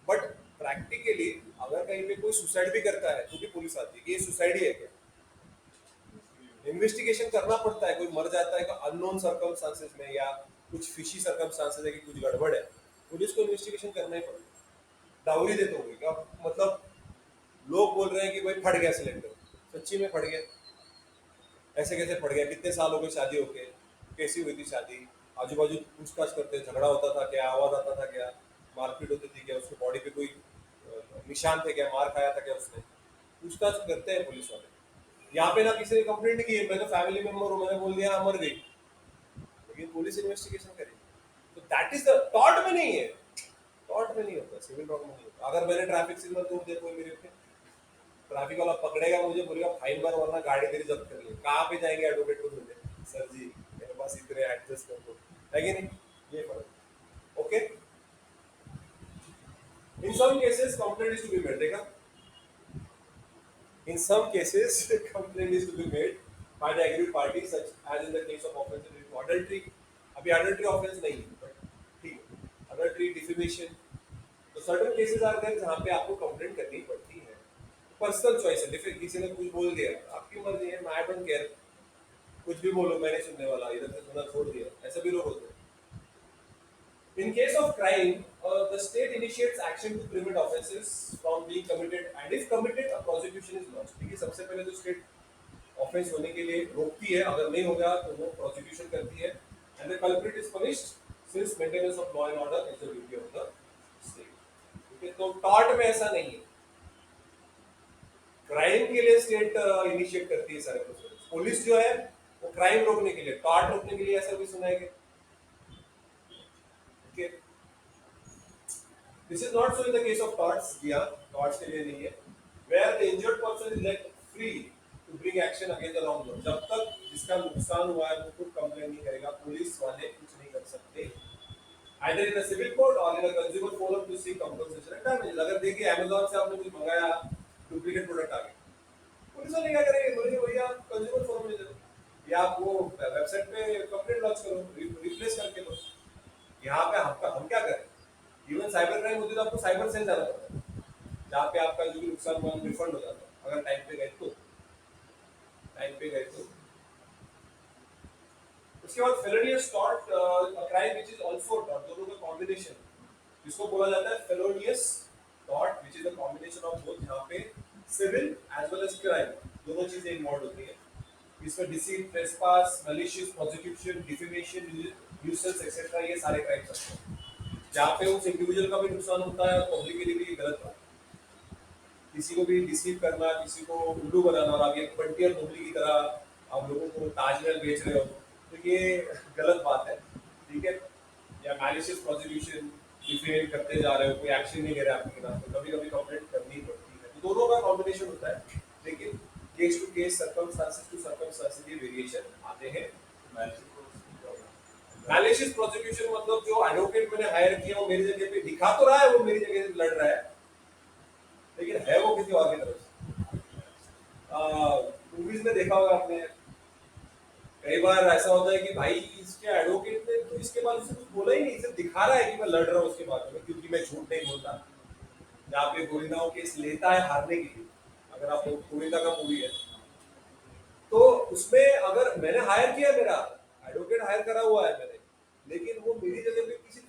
बट प्रैक्टिकली अगर कहीं पे कोई सुसाइड भी करता है तो भी पुलिस आती है कि ये सुसाइड ही है क्या। इन्वेस्टिगेशन करना पड़ता है, कोई मर जाता है अननोन सर्कमस्टांसेस में या कुछ फिशी सर्कमस्टांसेस है कि कुछ गड़बड़ है, पुलिस को इन्वेस्टिगेशन करना ही पड़ता है। डाउरी देते होंगे क्या, मतलब लोग बोल रहे हैं कि भाई फट गया सिलेंडर, सच्ची में फट गया? ऐसे कैसे फट गया, कितने साल हो गए शादी होके, कैसी हुई थी शादी, आजू बाजू पूछताछ करते, झगड़ा होता था क्या, आवाज आता था क्या, मारपीट होती थी क्या, उसके बॉडी पे कोई निशान थे क्या, मार खाया था क्या उसने, पूछताछ करते हैं पुलिस वाले। यहाँ पे ना किसी ने कंप्लेंट की है, मैं तो फैमिली मेंबर हूँ, मैंने बोल दिया हाँ मर गई, लेकिन पुलिस इन्वेस्टिगेशन करेगी। तो दैट इज द टॉट में नहीं है, टॉट में नहीं होता, सिविल लॉ में नहीं होता। अगर मैंने ट्रैफिक सिग्नल तोड़ दिया कोई मेरे पे, ट्रैफिक वाला पकड़ेगा मुझे, बोलेगा फाइन भर वरना गाड़ी तेरी जब्त कर ले, कहाँ पे जाएंगे एडवोकेट को ढूंढने, सर जी मेरे पास इतने एडजस्ट कर दो, है कि नहीं? ये फर्क। Okay, in some cases complaint is to be made, देखा, in some cases complaint is to be made by the aggrieved party such as in the case of offense related to adultery। अभी adultery offense नहीं है but ठीक है, adultery, defamation, तो सर्टेन केसेस आर देयर जहाँ पे आपको कंप्लेंट करनी पड़ती है। पर्सनल चॉइस है, फिर किसी ने कुछ बोल दिया, आपकी मर्जी है, आई डोंट केयर, कुछ भी बोलो मैं नहीं सुनने वाला, इधर से सुना छोड़ दिया, ऐसा भी लोग होते हैं। In case of crime, the state initiates action to prevent offences from being committed, and if committed, a prosecution is launched। देखिए सबसे पहले तो स्टेट ऑफेंस होने के लिए रोकती है, अगर नहीं होगा तो वो प्रोसिक्यूशन करती है, and the culprit is punished since maintenance of law and order is the duty of the state. ठीक है, तो टॉर्ट में ऐसा नहीं है, क्राइम के लिए स्टेट इनिशिएट करती है सारे प्रोसीजर्स। पुलिस जो है वो क्राइम रोकने के लिए, टॉर्ट रोकने के लिए ऐसा भी सुना है कि okay? This is not so in the case of torts, जी हाँ, torts के लिए नहीं है, where the injured person is left free to bring action against the wrongdoer। जब तक जिसका नुकसान हुआ है वो खुद कंप्लेन नहीं करेगा, पुलिस वाले कुछ नहीं कर सकते। Either in a civil court or in a consumer forum to seek compensation and damages। अगर देखिए Amazon से आपने कुछ मंगाया, डुप्लीकेट प्रोडक्ट आ गया, पुलिस वाले क्या करेंगे, बोलेंगे भैया आप कंज्यूमर फोरम में जाओ या आप वो वेबसाइट पे कंप्लेंट लॉन्च करो, रिप्लेस करके लो। यहाँ पे हम क्या करें? इवन साइबर क्राइम होती है तो आपको साइबर सेल जाना पड़ता है, जहाँ पे आपका जो भी नुकसान हुआ रिफंड हो जाता है, अगर टाइम पे गए तो। टाइम पे गए तो उसके बाद felonious tort, a crime which is also tort, दोनों का कॉम्बिनेशन, जिसको बोला जाता है felonious tort which is a combination of both, यहाँ पे civil as well as crime दोनों चीजें इन्वॉल्व होती है। इसमें deceit, trespass, malicious prosecution, defamation, nuisance etcetera, ये सारे क्राइम्स आते हैं जहाँ पे उस इंडिविजुअल का भी नुकसान होता है और पब्लिक के लिए भी गलत बात है। किसी को भी डिसीव करना, किसी को उल्लू बनाना, और आप ये फ्रंटियर मोगली की तरह आप लोगों को ताजमहल बेच रहे हो, तो ये गलत बात है, ठीक है। या मैलिशियस प्रोसिक्यूशन, डिफेम करते जा रहे हो, कोई एक्शन नहीं ले रहा आपके खिलाफ, तो कभी कभी कंप्लेंट करनी पड़ती है। तो दोनों का कॉम्बिनेशन होता है, लेकिन case to case, circumstances to circumstances ये वेरिएशन आते हैं। मैलिशियस प्रोसिक्यूशन मतलब जो एडवोकेट मैंने हायर किया वो मेरी जगह पे दिखा तो रहा है, वो मेरी जगह से लड़ रहा है, लेकिन है वो किसी और की तरफ से। मूवीज में देखा होगा आपने, कई बार ऐसा होता है कि भाई इसके एडवोकेट ने तो इसके बारे में कुछ बोला ही नहीं, सिर्फ दिखा रहा है कि मैं लड़ रहा हूँ उसके बारे में, क्योंकि मैं झूठ नहीं बोलता। जहाँ पे गोविंदा केस लेता है हारने के लिए, अगर आप गोविंदा का मूवी है, तो उसमें अगर मैंने हायर किया, मेरा एडवोकेट हायर करा हुआ है मैंने, लेकिन वो मेरी जगह पे किसी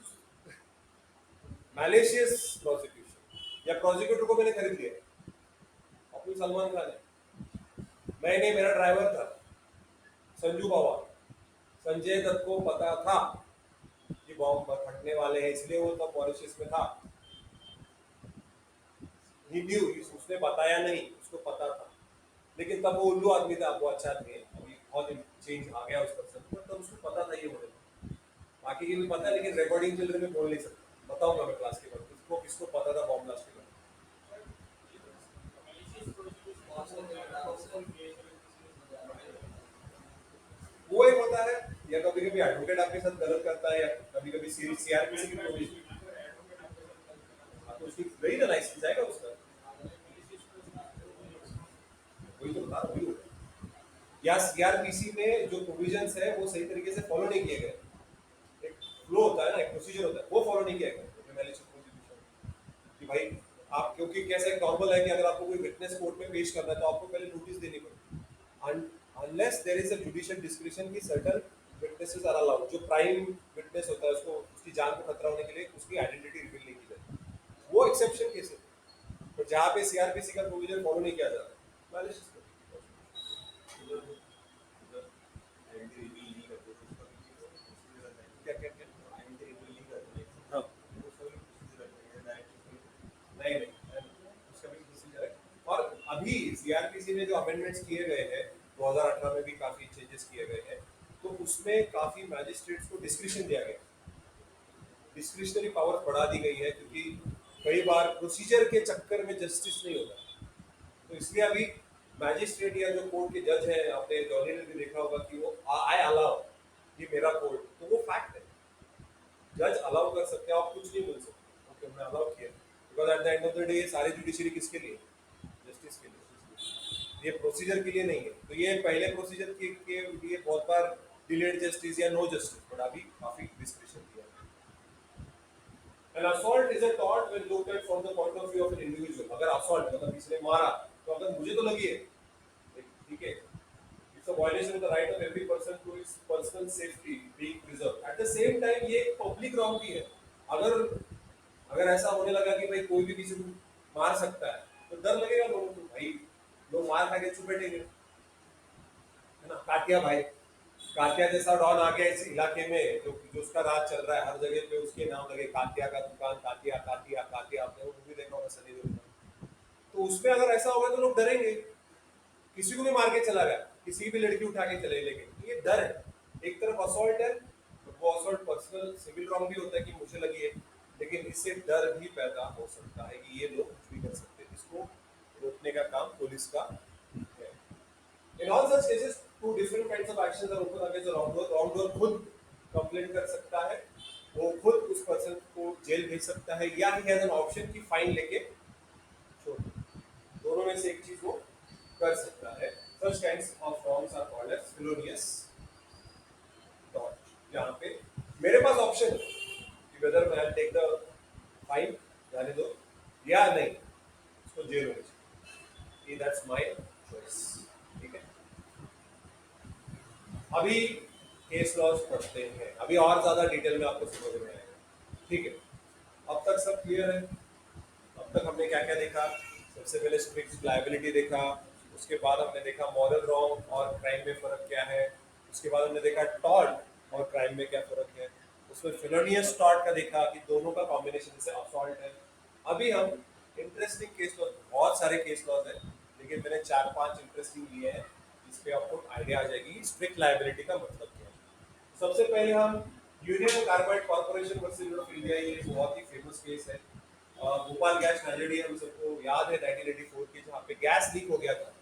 मैलिशियस प्रोसिक्यूशन या प्रोसिक्यूटर को मैंने खरीद लिया, अपनी सलमान खान है, मैं नहीं, मेरा ड्राइवर था संजू बाबा, संजय दत्त को पता था कि बॉम्ब फटने वाले हैं, इसलिए वो तब मॉरिशस में था, ही न्यू, उसने बताया नहीं, उसको पता था, लेकिन तब वो उल्लू आदमी था, वो अच्छा आदमी है, अभी बहुत चेंज आ गया उस पर्सन को, तब उसको पता था ये होने, बाकी की भी पता है, लेकिन रिकॉर्डिंग चल रही, में बोल नहीं सकता, बताऊंगा मैं क्लास के बाद किसको किसको पता था बॉम्ब ब्लास्ट के बाद। वो एक होता है, या कभी कभी एडवोकेट आपके साथ गलत करता है, या कभी कभी सीआरपीसी की प्रोविजन, तो उसकी वही ना लाइसेंस जाएगा उसका, वही तो बता, वही होता है। या सीआरपीसी में जो प्रोविजंस है वो सही तरीके से फॉलो नहीं किए गए, एक फ्लो होता है ना, एक प्रोसीजर होता है, वो फॉलो नहीं किया गया मैलिशियस प्रोसिक्यूशन, कि भाई आप, क्योंकि कैसे एक नॉर्मल है कि अगर आपको कोई विटनेस कोर्ट में पेश करना है तो आपको पहले नोटिस देनी पड़ेगी, unless there is a judicial discretion की सर्टेन विटनेसेस आर अलाउड, जो प्राइम विटनेस होता है उसको उसकी जान को खतरा होने के लिए उसकी आइडेंटिटी रिवील नहीं की जाती, वो एक्सेप्शन केस है, तो जहाँ पे सीआरपीसी का प्रोविजन फॉलो नहीं किया जा रहा है, क्या क्या क्या, हाँ, नहीं नहीं, उसका भी प्रोसीजर है। और अभी सीआरपीसी में जो अमेंडमेंट्स किए गए हैं 2018 में भी काफी चेंजेस किए गए हैं, तो उसमें काफी मैजिस्ट्रेट्स को डिस्क्रिप्शन दिया गया, डिस्क्रिशनरी पावर बढ़ा दी गई है, क्योंकि कई बार प्रोसीजर के चक्कर में जस्टिस नहीं होता, तो इसलिए अभी मैजिस्ट्रेट या जो कोर्ट के जज है, आपने जॉनी ने भी देखा होगा कि वो आई अलाउ, ये मेरा कोर्ट, तो वो फैक्ट है, जज अलाउ कर सकते हैं, आप कुछ नहीं बोल सकते, ओके हमने अलाउ किया, because at the end of the day सारी जुडिशरी किसके लिए, जस्टिस के लिए, ये प्रोसीजर के लिए नहीं है, तो ये पहले प्रोसीजर के लिए बहुत बार डिलेड जस्टिस या नो जस्टिस, बट अभी काफी डिस्क्रिप्शन दिया है। An assault is a tort when looked at from the point of view of an individual. अगर assault मतलब किसी ने मारा, तो अगर मुझे तो लगी है, ठीक है, it's a violation of the right of every person to his personal safety being preserved. At the same time ये एक public wrong भी है, अगर अगर ऐसा होने लगा कि भाई कोई भी किसी को मार सकता है, तो डर लगेगा लोगों को, भाई लोग मार खा के चुप बैठेंगे, है ना, कातिया भाई, कातिया जैसा डॉन आ गया इस इलाके में, जो जो उसका राज चल रहा है, हर जगह पे उसके नाम लगे, कातिया का दुकान, कातिया कातिया कातिया, आपने वो मूवी देखा होगा सनी देओल का, तो उसमें अगर ऐसा होगा तो लोग डरेंगे, किसी को भी मार के चला गया, किसी भी लड़की उठा के चले, लेकिन ये डर है, एक तरफ असॉल्ट है, वो असॉल्ट पर्सनल सिविल रॉन्ग भी होता है कि मुझे लगी है, लेकिन इससे डर भी पैदा हो सकता है कि ये लोग कुछ भी कर सकते हैं, इसको रोकने का काम पुलिस का है। In all such cases, two different kinds of actions are open against the wrongdoer. Wrongdoer खुद कंप्लेंट कर सकता है, वो खुद उस पर्सन को जेल भेज सकता है, या ही हैज एन ऑप्शन की फाइन लेके छोड़ दो, दोनों में से एक चीज वो कर सकता है। Such kinds of wrongs are called as felonious tort, जहाँ पे मेरे पास ऑप्शन है कि whether मैं टेक द फाइन, जाने दो, या नहीं, उसको जेल होनी चाहिए, दैट्स माय चॉइस, ठीक है। अभी केस लॉज पढ़ते हैं, अभी और ज्यादा डिटेल में आपको समझ में आएगा। ठीक है, अब तक सब क्लियर है? अब तक हमने क्या क्या देखा? सबसे पहले स्ट्रिक्ट लायबिलिटी देखा, उसके बाद हमने देखा मॉरल रॉन्ग और क्राइम में फर्क क्या है, उसके बाद हमने देखा टॉर्ट और क्राइम में क्या फर्क है, उसमें फिलोनियस टॉर्ट का देखा कि दोनों का कॉम्बिनेशन से असॉल्ट है। अभी हम इंटरेस्टिंग केस लॉज, बहुत सारे केस लॉज है लेकिन मैंने चार पांच इंटरेस्टिंग लिए हैं, इस पे आपको आइडिया आ जाएगी स्ट्रिक्ट लायबिलिटी का मतलब क्या है। सबसे पहले हम union carbide corporation versus of India, ये बहुत ही फेमस केस है। भोपाल गैस ट्रेजेडी हम सबको याद है 1984 की, जहाँ पे गैस लीक हो गया था।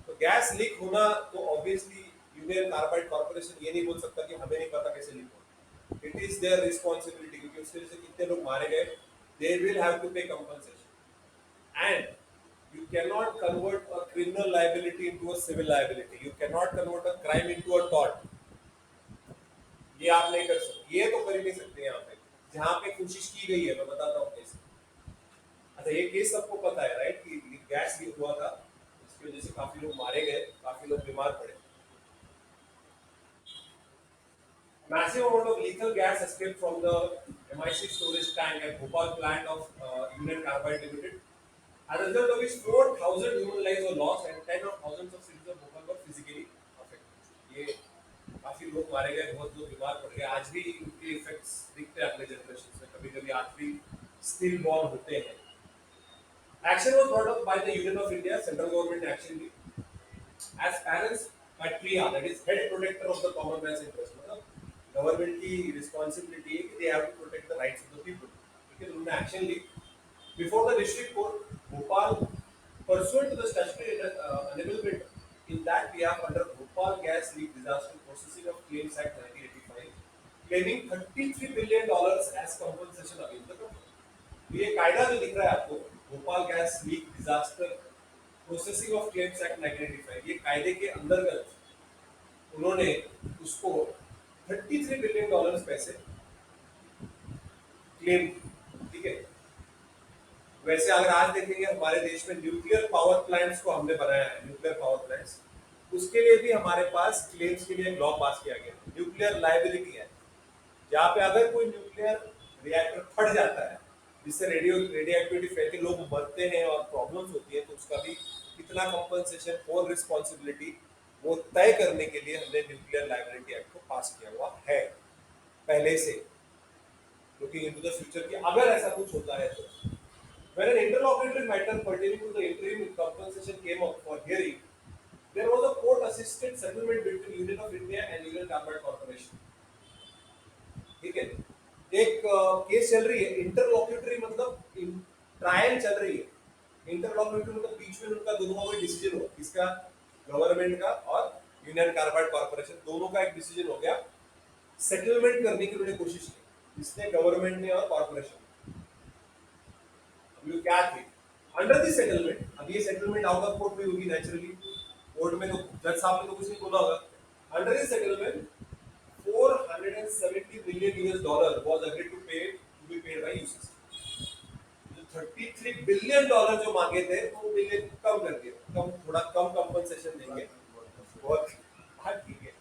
तो गैस लीक होना तो ऑब्वियसली यूनियन कार्बाइड कॉर्पोरेशन ये नहीं बोल सकता कि हमें नहीं पता कैसे लीक हो, इट इज देयर रिस्पॉन्सिबिलिटी, क्योंकि उसकी वजह से कितने लोग मारे गए, दे विल हैव टू पे compensation. And you cannot convert a criminal liability into a civil liability, you cannot convert a crime into a tort, ये आप नहीं कर सकते, ये तो कर ही नहीं सकते। यहाँ पे जहाँ पे कोशिश की गई है, मैं बताता हूँ कैसे। अच्छा, ये केस सबको पता है राइट, कि गैस लीक हुआ था, इसकी वजह से काफी लोग मारे गए, काफी लोग बीमार पड़े। Massive amount of lethal gas escaped from the MI6 storage tank at Bhopal plant of Union Carbide Limited. As a result of which 4,000 human lives were lost and tens of thousands of citizens of Bhopal were physically affected. ये काफी लोग मारे गए, बहुत लोग बीमार पड़ गए, आज भी उनके इफेक्ट्स दिखते हैं अगले जनरेशन में, कभी कभी आज भी स्टिल बॉर्न होते हैं। Action was brought up by the Union of India, central government action ली। As parents by TRIA, that is head protector of the common man's interest, मतलब गवर्नमेंट की रिस्पॉन्सिबिलिटी है कि they have to protect the rights of the people. ठीक है, उन्होंने एक्शन ली before the district court Bhopal pursuant to the statutory enablement in that behalf under Bhopal Gas Leak Disaster Processing of Claims Act 1985, claiming $33 billion as compensation against the company। ये कायदा जो दिख रहा है आपको, Bhopal gas leak disaster processing of claims act 1985, ये कायदे के अंतर्गत उन्होंने उसको $33 बिलियन पैसे क्लेम। ठीक है, वैसे अगर आज देखेंगे हमारे देश में न्यूक्लियर पावर प्लांट्स को हमने बनाया है, न्यूक्लियर पावर प्लांट्स, उसके लिए भी हमारे पास क्लेम्स के लिए एक लॉ पास किया गया, न्यूक्लियर लायबिलिटी है, जहाँ पे अगर कोई न्यूक्लियर रिएक्टर फट जाता है जिससे रेडियो एक्टिविटी फैल के लोग मरते हैं और प्रॉब्लम्स होती है, तो उसका भी कितना कंपनसेशन और रिस्पॉन्सिबिलिटी वो तय करने के लिए हमने न्यूक्लियर लायबिलिटी एक्ट को पास किया हुआ है पहले से, लुकिंग इनटू द फ्यूचर कि अगर ऐसा कुछ होता है तो। When an interlocutory matter pertaining to the interim compensation came up for hearing, there was a court-assisted settlement between Union of India and Union Carbide Corporation। ठीक है, एक केस चल रही है, इंटरलॉक्यूटरी मतलब ट्रायल चल रही है। इंटरलॉक्यूटरी मतलब बीच में उनका दोनों का कोई डिसीजन हो, किसका, गवर्नमेंट का और यूनियन कार्बाइड कॉर्पोरेशन, दोनों का एक डिसीजन हो गया, सेटलमेंट करने की उन्होंने कोशिश की, इसने गवर्नमेंट ने और कॉर्पोरेशन। अब ये क्या थी अंडर दिस सेटलमेंट, अब ये सेटलमेंट आउट ऑफ कोर्ट में होगी नेचुरली, कोर्ट में तो जज साहब ने तो कुछ नहीं बोला होगा। Under this settlement $470 million was agreed to be paid by UCC। जो $33 बिलियन जो मांगे थे वो बिलियन कम कर दिया, कम, थोड़ा कम कंपनसेशन देंगे, बहुत। हाँ ठीक है,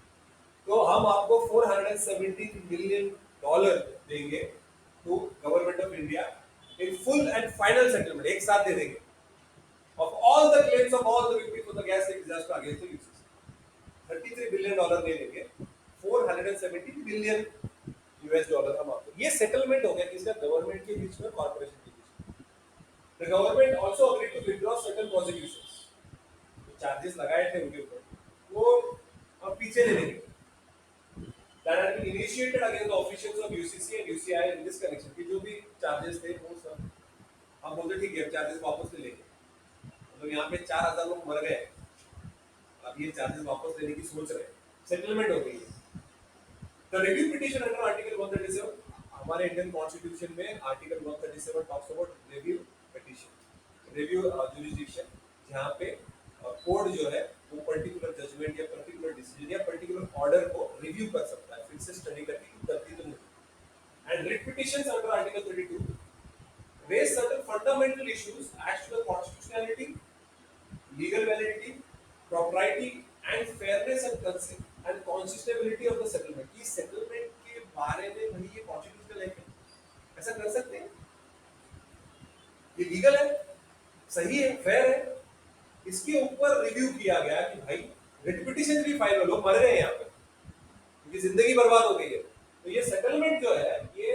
तो हम आपको $470 बिलियन देंगे to government of India in full and final settlement, एक साथ दे देंगे, of all the claims of all the victims of the gas leak disaster against the UCC। $33 billion दे देंगे, $470 बिलियन हम आपको, ये सेटलमेंट हो गया किसका, गवर्नमेंट के बीच में, कॉर्पोरेशन के बीच में। The government also agreed to withdraw certain prosecutions, charges लगाए थे उनके ऊपर वो अब पीछे ले लेंगे, that had been initiated against the officials of UCC and UCI in this connection, कि जो भी चार्जेस थे वो सब हम बोलते ठीक है चार्जेस वापस ले लेंगे। तो यहाँ पे 4,000 लोग मर गए, अब ये चार्जेस वापस लेने की सोच रहे हैं, सेटलमेंट हो गई है। The review petition under article 137, हमारे इंडियन कॉन्स्टिट्यूशन में article 137 talks about review petition, review jurisdiction, जहाँ पे कोर्ट जो है वो पर्टिकुलर जजमेंट या पर्टिकुलर डिसीजन या पर्टिकुलर ऑर्डर को रिव्यू कर सकता है, फिर से स्टडी करके करती तो नहीं। And writ petitions under article 32 raise certain fundamental issues as to the constitutionality, legal validity, propriety and fairness and constitutionality of the settlement, कि सेटलमेंट के बारे में भाई ये कॉन्स्टिट्यूशनल है क्या? ऐसा कर सकते हैं? ये लीगल है, सही है, फेयर है? इसके ऊपर रिव्यू किया गया कि भाई रिट पिटीशन भी फाइल हो, लोग मर गए हैं यहाँ पे, क्योंकि जिंदगी बर्बाद हो गई है। तो ये सेटलमेंट जो है ये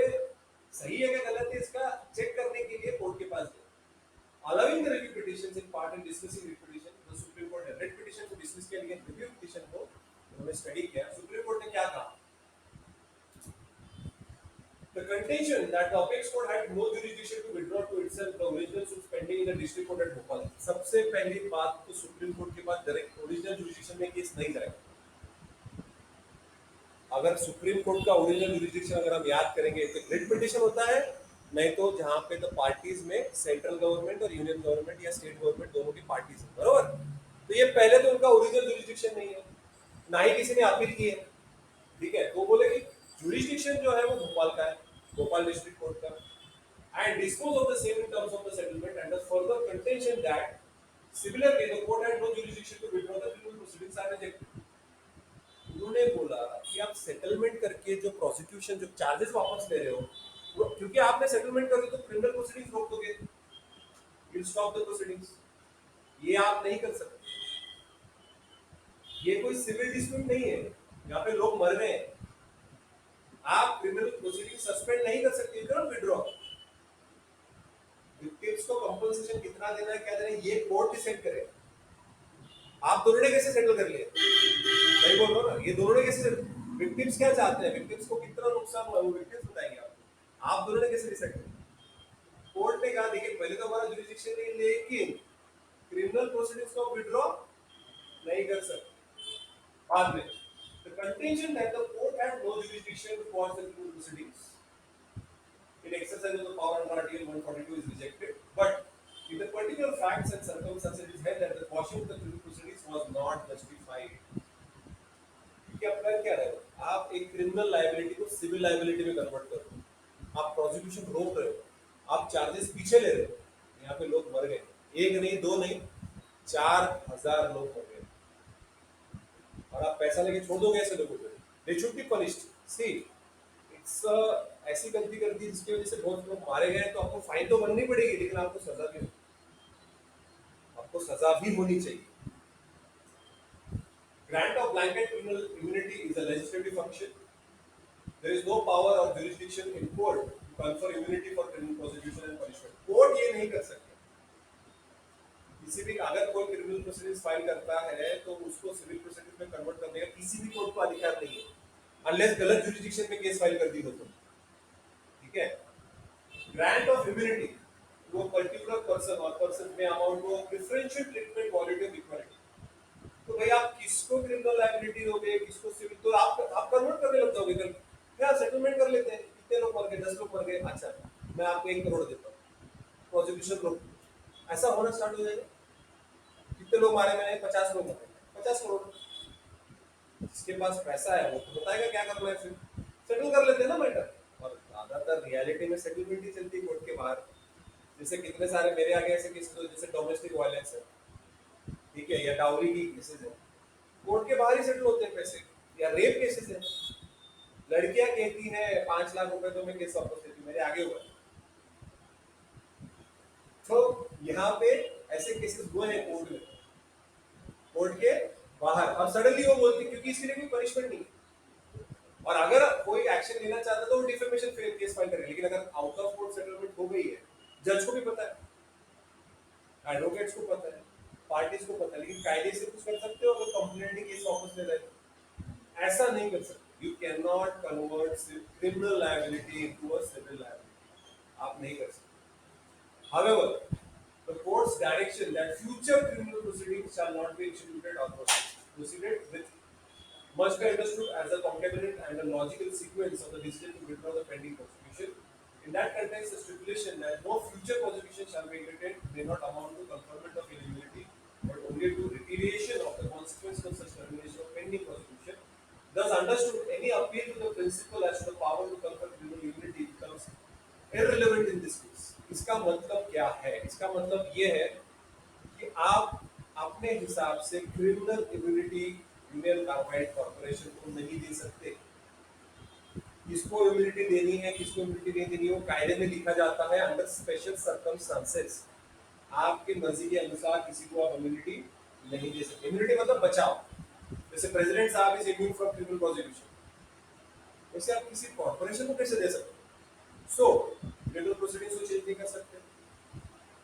सही है क्या गलत है, इसका चेक करने के लिए कोर्ट के पास गए। Allowing the review petitions in part in dismissing writ petition, the Supreme Court ने writ petition को dismiss किया, लेकिन review petition को उन्होंने स्टडी किया। सुप्रीम कोर्ट ने क्या कहा? The contention that the apex court had no jurisdiction to withdraw to itself the original suits pending in the district court at Bhopal. सबसे पहली बात तो सुप्रीम कोर्ट के पास डायरेक्ट ओरिजिनल जुरिडिक्शन में केस नहीं जाएगा। अगर सुप्रीम कोर्ट का ओरिजिनल जुरिडिक्शन अगर हम याद करेंगे तो रिट पिटीशन होता है, नहीं तो जहां पे द पार्टीज में सेंट्रल गवर्नमेंट और यूनियन गवर्नमेंट या स्टेट गवर्नमेंट दोनों की पार्टीज है, बरोबर? तो ये पहले तो उनका ओरिजिनल जुरिडिक्शन नहीं है, ना ही किसी ने अपील की है, ठीक है? तो बोले कि जुरिडिक्शन जो है वो भोपाल का है, भोपाल डिस्ट्रिक्ट कोर्ट का, and dispose of the same in terms of the settlement and the further contention that similarly the court had no jurisdiction to withdraw the criminal proceedings are rejected. उन्होंने बोला कि आप सेटलमेंट करके जो प्रोसिक्यूशन जो चार्जेस वापस ले रहे हो, क्योंकि आपने सेटलमेंट कर दी तो क्रिमिनल प्रोसीडिंग्स रोक दोगे, यू स्टॉप द प्रोसीडिंग्स, ये आप नहीं कर सकते। ये कोई सिविल डिस्प्यूट नहीं है, यहाँ पे लोग मर रहे हैं, आप क्रिमिनल प्रोसीडिंग सस्पेंड नहीं कर सकते, यू कैन विथड्रॉ। विक्टिम्स को कंपनसेशन कितना देना है, क्या देना है, ये कोर्ट डिसाइड करे। आप दोनों ने कैसे सेटल कर लिया? सही बोल रहा हूं ना? ये दोनों ने कैसे, विक्टिम्स क्या चाहते हैं, विक्टिम्स को कितना नुकसान हुआ वो विक्टिम्स बताएंगे आपको, आप दोनों ने कैसे डिसाइड किया? कोर्ट ने कहा देखिए पहले तो हमारा जुरिडिक्शन नहीं, लेकिन क्रिमिनल प्रोसीडिंग्स को विथड्रॉ नहीं कर सकते। बाद में the contention that the court had no jurisdiction to pause the criminal proceedings in exercise of the power under Article 142 is rejected, but in the particular facts and circumstances it is held that the quashing of the criminal proceedings was not justified. क्योंकि आप कर क्या रहे हो, आप एक क्रिमिनल लायबिलिटी को सिविल लायबिलिटी में कन्वर्ट कर रहे हो, आप प्रोसिक्यूशन रोक रहे हो, आप चार्जेस पीछे ले रहे हो। यहाँ पे लोग मर गए, एक नहीं दो नहीं 4000 लोग मर गए, और आप पैसा लेके छोड़ दोगे ऐसे लोगों को? They should be punished. See it's ऐसी गलती कर दी जिसकी वजह से बहुत लोग मारे गए, तो आपको फाइन तो बननी पड़ेगी, लेकिन आपको सजा भी होनी चाहिए। Grant of blanket criminal immunity is a legislative function. There is no power or jurisdiction in court to confer immunity for criminal prosecution and punishment. Court ये नहीं कर सकते। किसी भी अगर कोई क्रिमिनल प्रोसीडिंग्स फाइल करता है तो उसको सिविल प्रोसीडिंग में कन्वर्ट करने का किसी भी कोर्ट को अधिकार नहीं है, अनलेस गलत जुरिडिक्शन में केस फाइल कर दी हो तो, ठीक है? ग्रांट ऑफ इम्यूनिटी वो पर्टिकुलर पर्सन और पर्सन में अमाउंट को preferential treatment quality of equality. तो भाई आप किसको क्रिमिनल लायबिलिटी दोगे, किसको सिविल, तो आप कन्वर्ट करने लग जाओगे। कल क्या सेटलमेंट कर लेते हैं, कितने लोग मर गए, 10 लोग मर गए, अच्छा मैं आपको 1 करोड़ देता हूँ, प्रोसिक्यूशन रोक, ऐसा होना स्टार्ट हो जाएगा। कितने लोग मारे गए, 50 लोग मरे, 50 करोड़। जिसके पास पैसा है वो तो बताएगा क्या करना है, फिर सेटल कर लेते हैं ना मैटर। और ज्यादातर रियलिटी में सेटलमेंट ही चलती है कोर्ट के बाहर। जैसे कितने सारे मेरे आगे ऐसे केसेस हो, जैसे डोमेस्टिक वायलेंस है, ठीक है, या डाउरी की केसेस है, कोर्ट के बाहर ही सेटल होते हैं पैसे। या रेप केसेस है, लड़कियां कहती हैं 5 लाख रुपए तो मैं केस वापस देती हूँ, मेरे आगे हुआ। तो यहाँ पे ऐसे केसेस हुए हैं कोर्ट में, कोर्ट के बाहर, और सडनली वो बोलती क्योंकि इसके लिए कोई पनिशमेंट नहीं, और अगर कोई एक्शन लेना चाहता तो वो डिफेमेशन केस फाइल करेगा। लेकिन अगर आउट ऑफ कोर्ट सेटलमेंट हो गई है, जज को भी पता है, एडवोकेट्स को पता है, पार्टीज को पता है, लेकिन कायदे से कुछ कर सकते हो अगर कंप्लेंट केस वापस ले रहे, ऐसा नहीं कर सकते। You can not convert criminal liability into a civil liability, आप नहीं कर सकते। However, the court's direction that future criminal proceedings shall not be instituted or proceeded with must be understood as a concomitant and a logical sequence of the decision to withdraw the pending prosecution. In that context, the stipulation that no future prosecution shall be entertained may not amount to conferment of immunity, but only to retaliation of the consequence of such termination of pending prosecution. Thus, understood, any appeal to the principle as to the power to confer criminal immunity becomes irrelevant in this case. इसका मतलब क्या है? इसका मतलब ये है कि आप अपने हिसाब से criminal immunity union carbide corporation को नहीं दे सकते। किसको इम्यूनिटी देनी है, किसको इम्यूनिटी नहीं देनी है, वो कायदे में लिखा जाता है अंडर स्पेशल सर्कमस्टांसेस। आपके मर्जी के अनुसार किसी को आप इम्यूनिटी नहीं दे सकते। इम्यूनिटी मतलब बचाव। जैसे प्रेसिडेंट साहब is immune from criminal prosecution, वैसे आप किसी कॉर्पोरेशन को कैसे दे सकते? सो क्रिमिनल प्रोसीडिंग्स को चेंज नहीं कर सकते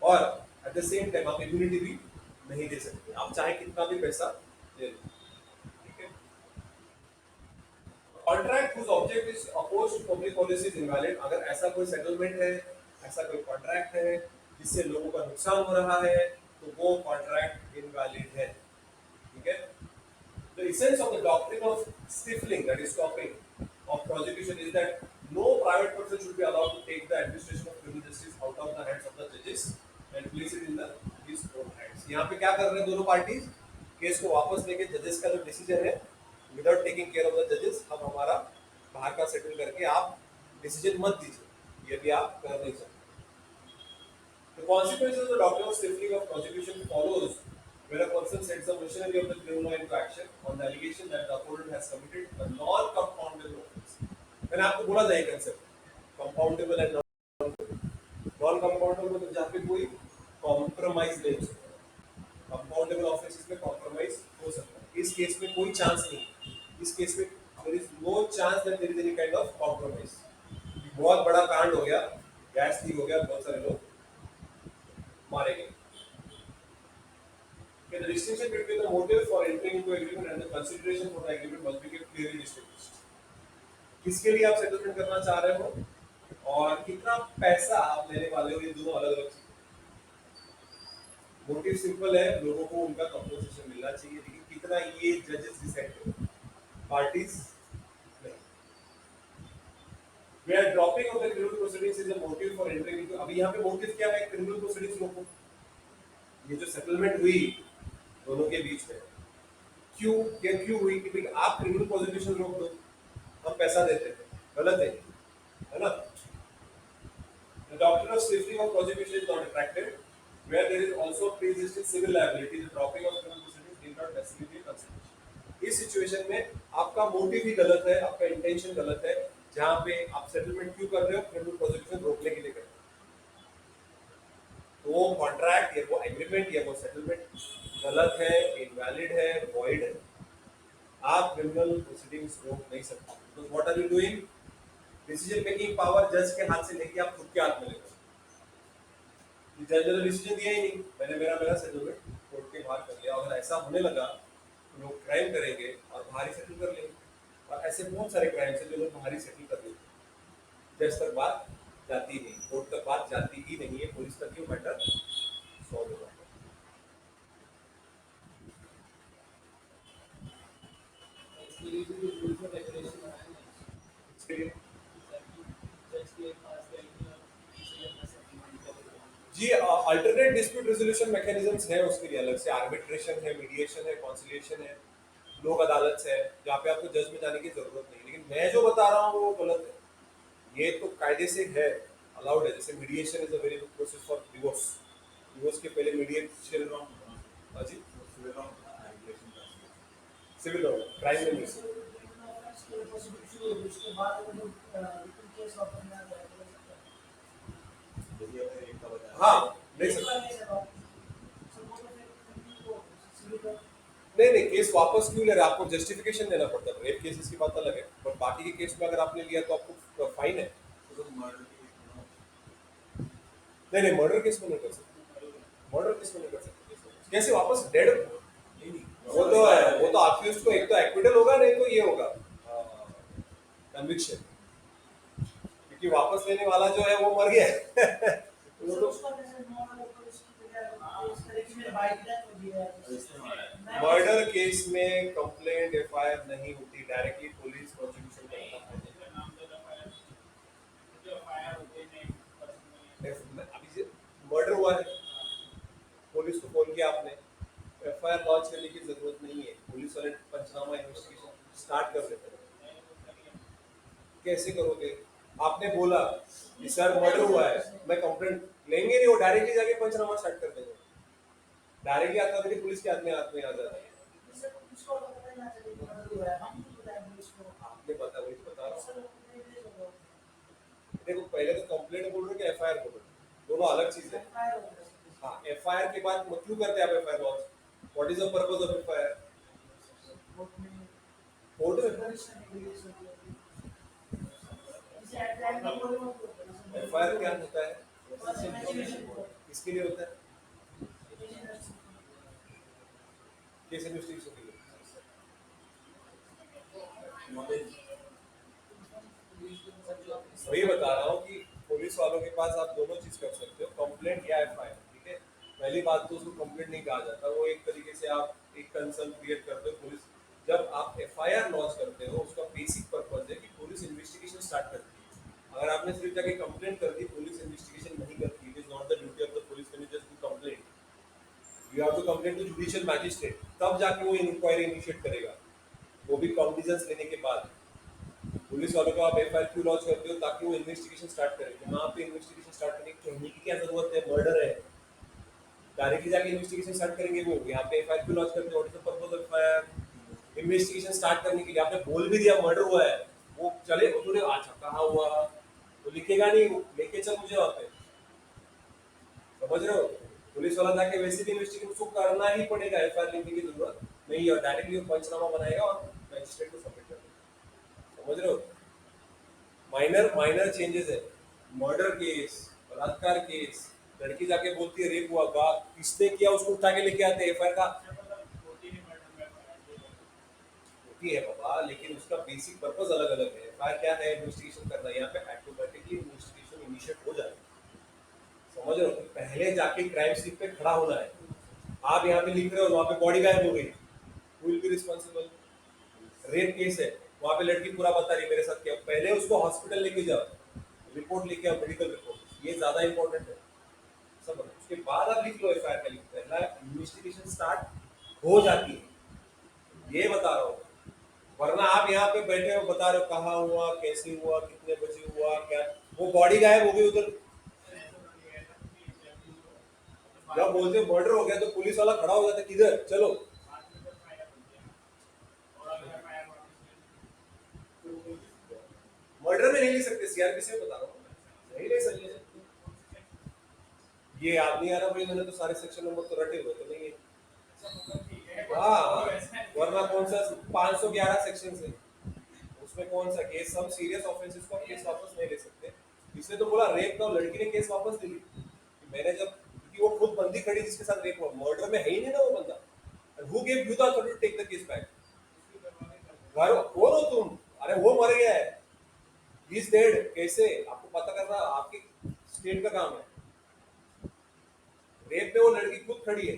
और एट द सेम टाइम आप इम्यूनिटी भी नहीं दे सकते, आप चाहे कितना भी पैसा दे दो। ठीक है। Contract whose object is opposed to public policy is invalid। अगर ऐसा कोई सेटलमेंट है, ऐसा कोई कॉन्ट्रैक्ट है जिससे लोगों का नुकसान हो रहा है, तो वो कॉन्ट्रैक्ट इनवैलिड है। ठीक है। The essence of the doctrine of stifling, that is stopping, of prosecution is that no private person should be allowed to take the administration of criminal justice out of the hands of the judges and place it in his own hands। यहाँ पे क्या कर रहे हैं दोनों पार्टीज? केस को वापस लेके जजेस का जो डिसीजन है, without taking care of the जजेस, हम हमारा बाहर का सेटल करके आप डिसीजन मत दीजिए, ये भी आप कर नहीं सकते। The consequences of the doctrine of stifling of prosecution follows when a person sets the machinery of the criminal law into action on the allegation that the opponent has committed a non-compoundable offense। मैंने आपको बोला था ये concept compoundable and non compoundable, मतलब जहाँ पे कोई कॉम्प्रोमाइज नहीं हो सकता। कंपाउंडेबल ऑफेंसेस में कॉम्प्रोमाइज हो सकता है, इस केस में कोई चांस नहीं। इस केस में there is no chance that there is any kind of compromise. बहुत बड़ा कांड हो गया, गैस लीक हो गया, बहुत सारे लोग मारे गए। Okay, the distinction between the motive for entering into agreement and the consideration for the agreement must be kept clearly distinguished। किसके लिए आप सेटलमेंट करना चाह रहे हो और कितना पैसा आप लेने वाले हो, ये दोनों अलग अलग चीजें। मोटिव सिंपल है, लोगों को उनका कंपनसेशन मिलना चाहिए, लेकिन कितना ये जजेस डिसाइड करेंगे, पार्टीज नहीं। We are dropping of the criminal proceedings is a motive for entering into। अभी यहाँ पे मोटिव क्या है? क्रिमिनल प्रोसीडिंग्स रोको। ये जो सेटलमेंट हुई दोनों के बीच में, क्यों हुई कि भाई आप क्रिमिनल प्रोसिक्यूशन रोक दो, हम पैसा देते हैं, गलत है ना? The doctrine of stifling of prosecution is not attractive where there is also pre-existing civil liability। The dropping of criminal proceedings need not necessarily be consideration। इस सिचुएशन में आपका मोटिव ही गलत है, आपका इंटेंशन गलत है, जहां पे आप सेटलमेंट क्यों कर रहे हो? क्रिमिनल प्रोसिक्यूशन रोकने के लिए कर रहे हो। तो वो कॉन्ट्रैक्ट या वो एग्रीमेंट या वो सेटलमेंट गलत है, इनवैलिड है, वॉइड है। आप क्रिमिनल प्रोसीडिंग्स रोक नहीं सकते। तो what are you doing? Decision making power जज के हाथ से लेके आप खुद के हाथ में ले लो। जज ने तो डिसीजन दिया ही नहीं, मैंने मेरा सेटलमेंट कोर्ट के बाहर कर लिया। अगर ऐसा होने लगा तो लोग क्राइम करेंगे और बाहर ही सेटल कर लेंगे, और ऐसे बहुत सारे क्राइम्स हैं जो लोग बाहर ही सेटल कर लेते हैं। जज तक बात जाती नहीं, कोर्ट तक बात जाती ही नहीं है, पुलिस तक ही मैटर सॉल्व हो जाता है। इसके लिए जी अल्टरनेट डिस्प्यूट रेजोल्यूशन मैकेनिज्म्स है, उसके लिए अलग से आर्बिट्रेशन है, मीडिएशन है, कॉन्सिलिएशन है, लोक अदालत है, जहाँ पे आपको जज में जाने की जरूरत नहीं। लेकिन मैं जो बता रहा हूँ वो गलत है, ये तो कायदे से है, अलाउड है। जैसे mediation is a very good process for divorce. Divorce के पहले मीडिएशन जी सिविल लॉ, क्राइम में नहीं। हाँ नहीं सकते। नहीं केस वापस क्यों ले रहे? आपको जस्टिफिकेशन देना पड़ता है। रेप केसेस की बात अलग है, बट बाकी के केस में अगर आपने लिया तो आपको फाइन है। नहीं मर्डर केस में नहीं कर सकते, मर्डर केस में नहीं कर सकते। कैसे वापस डेड? वो तो अक्यूज्ड को एक तो एक्विटल होगा, नहीं तो ये होगा कन्विक्शन, क्योंकि वापस लेने वाला जो है वो मर गया वो तो मर्डर केस में कंप्लेंट एफआईआर नहीं होती, डायरेक्टली पुलिस प्रोसिक्यूशन करता है। अभी मर्डर हुआ है, पुलिस को फोन किया आपने, एफआईआर लॉन्च करने की जरूरत नहीं है, पुलिस वाले पंचनामा इन्वेस्टिगेशन स्टार्ट कर देते हैं। कैसे करोगे? आपने बोला कि सर मर्डर हुआ है, मैं कंप्लेंट लेंगे नहीं, वो डायरेक्टली जाके पंचनामा स्टार्ट कर देंगे। डायरेक्टली आता है पुलिस के हाथ में आ जाता है। आपने बता वही तो बता रहा हूँ। देखो पहले तो कंप्लेंट बोल रहे हो कि एफआईआर बोल रहे हो, दोनों अलग चीज है। हाँ, एफआईआर के बाद क्यों करते हैं आप FIR launch? What is the purpose of FIR? Court में एफआईआर क्या होता है? किसके लिए होता है? केस इन्वेस्टिगेशन के लिए। वही बता रहा हूँ कि पुलिस वालों के पास आप दोनों चीज कर सकते हो, कंप्लेंट या एफआईआर। ठीक है, पहली बात तो उसको कंप्लेंट नहीं कहा जाता, वो एक तरीके से आप एक कंसर्न क्रिएट करते हो। पुलिस जब आप एफआईआर लॉन्च करते हो, उसका बेसिक पर्पज है कि पुलिस इन्वेस्टिगेशन स्टार्ट करती है। अगर आपने सिर्फ जाके कंप्लेंट कर दी, पुलिस इन्वेस्टिगेशन नहीं करती, it is not the duty of the police when you just do complaint. You have to complaint to judicial magistrate, तब जाके वो इंक्वायरी इनिशिएट करेगा, वो भी कॉग्निजेंस लेने के बाद। पुलिस वालों को आप एफआईआर क्यों लॉन्च करते हो? ताकि वो इन्वेस्टिगेशन स्टार्ट करें। तो वहाँ पे इन्वेस्टिगेशन स्टार्ट करने की कहने की क्या जरूरत है? मर्डर है, डायरेक्टली जाके इन्वेस्टिगेशन स्टार्ट करेंगे। वो यहाँ पे एफआईआर क्यों लॉन्च करते हो? What is the purpose of FIR? Investigation start करने के लिए। आपने बोल भी दिया मर्डर हुआ है, वो चले थोड़े अच्छा कहाँ हुआ, वो लिखेगा नहीं, वो लेके चल मुझे वहाँ पे। समझ रहे हो? पुलिस वाला जाके वैसे भी इन्वेस्टिगेशन उसको करना ही पड़ेगा, एफआईआर लिखने की जरूरत नहीं है, और डायरेक्टली वो पंचनामा बनाएगा और मैजिस्ट्रेट को सबमिट कर देगा। समझ रहे हो? माइनर माइनर चेंजेस है। मर्डर केस, बलात्कार केस, लड़की जाके बोलती है रेप हुआ, का किसने किया उसको उठा के लेके आते हैं एफआईआर का। होती है बाबा, लेकिन उसका बेसिक पर्पस अलग अलग है। एफआईआर क्या है? इन्वेस्टिगेशन करना है। यहाँ पे ऑटोमेटिकली इन्वेस्टिगेशन इनिशिएट हो जाए। समझ रहे हो? पहले जाके क्राइम सीन पे खड़ा होना है। आप यहाँ पे लिख रहे हो, वहाँ पे बॉडी गायब हो गई, who will be responsible? Rape case है, वहाँ पे लड़की पूरा बता रही मेरे साथ क्या, पहले उसको हॉस्पिटल लेके जाओ, रिपोर्ट लेके आओ, मेडिकल रिपोर्ट, ये ज्यादा इंपॉर्टेंट है। सब उसके बाद आप लिख लो एफआईआर का, लिख पहला इन्वेस्टिगेशन स्टार्ट हो जाती है, ये बता रहा हूँ। वरना आप यहाँ पे बैठे हो बता रहे हो कहाँ हुआ, कैसे हुआ, कितने बजे हुआ, क्या, वो बॉडी गायब हो गई उधर। जब बोलते मर्डर हो गया तो पुलिस वाला खड़ा हो जाता है, किधर चलो। मर्डर में नहीं ले सकते, सीआरपीसी में बता रहा हूँ, नहीं ले सकते। ये याद नहीं आ रहा भाई, मैंने तो सारे सेक्शन नंबर तो रटे हुए तो नहीं है। हाँ हाँ, वरना कौन सा 511 सेक्शन है, उसमें कौन सा केस, सब सीरियस ऑफेंसेस को केस वापस नहीं ले सकते। इसने तो बोला रेप का, लड़की ने केस वापस ले ली कि मैंने जब, क्योंकि वो खुद बंदी खड़ी जिसके साथ रेप हुआ, मर्डर में है ही नहीं ना वो बंदा। Who gave you the authority to take the case back? घर कौन हो तुम? अरे वो मर गया है, ही इज डेड, कैसे आपको पता करना आपकी स्टेट का काम है। रेप में वो लड़की खुद खड़ी है,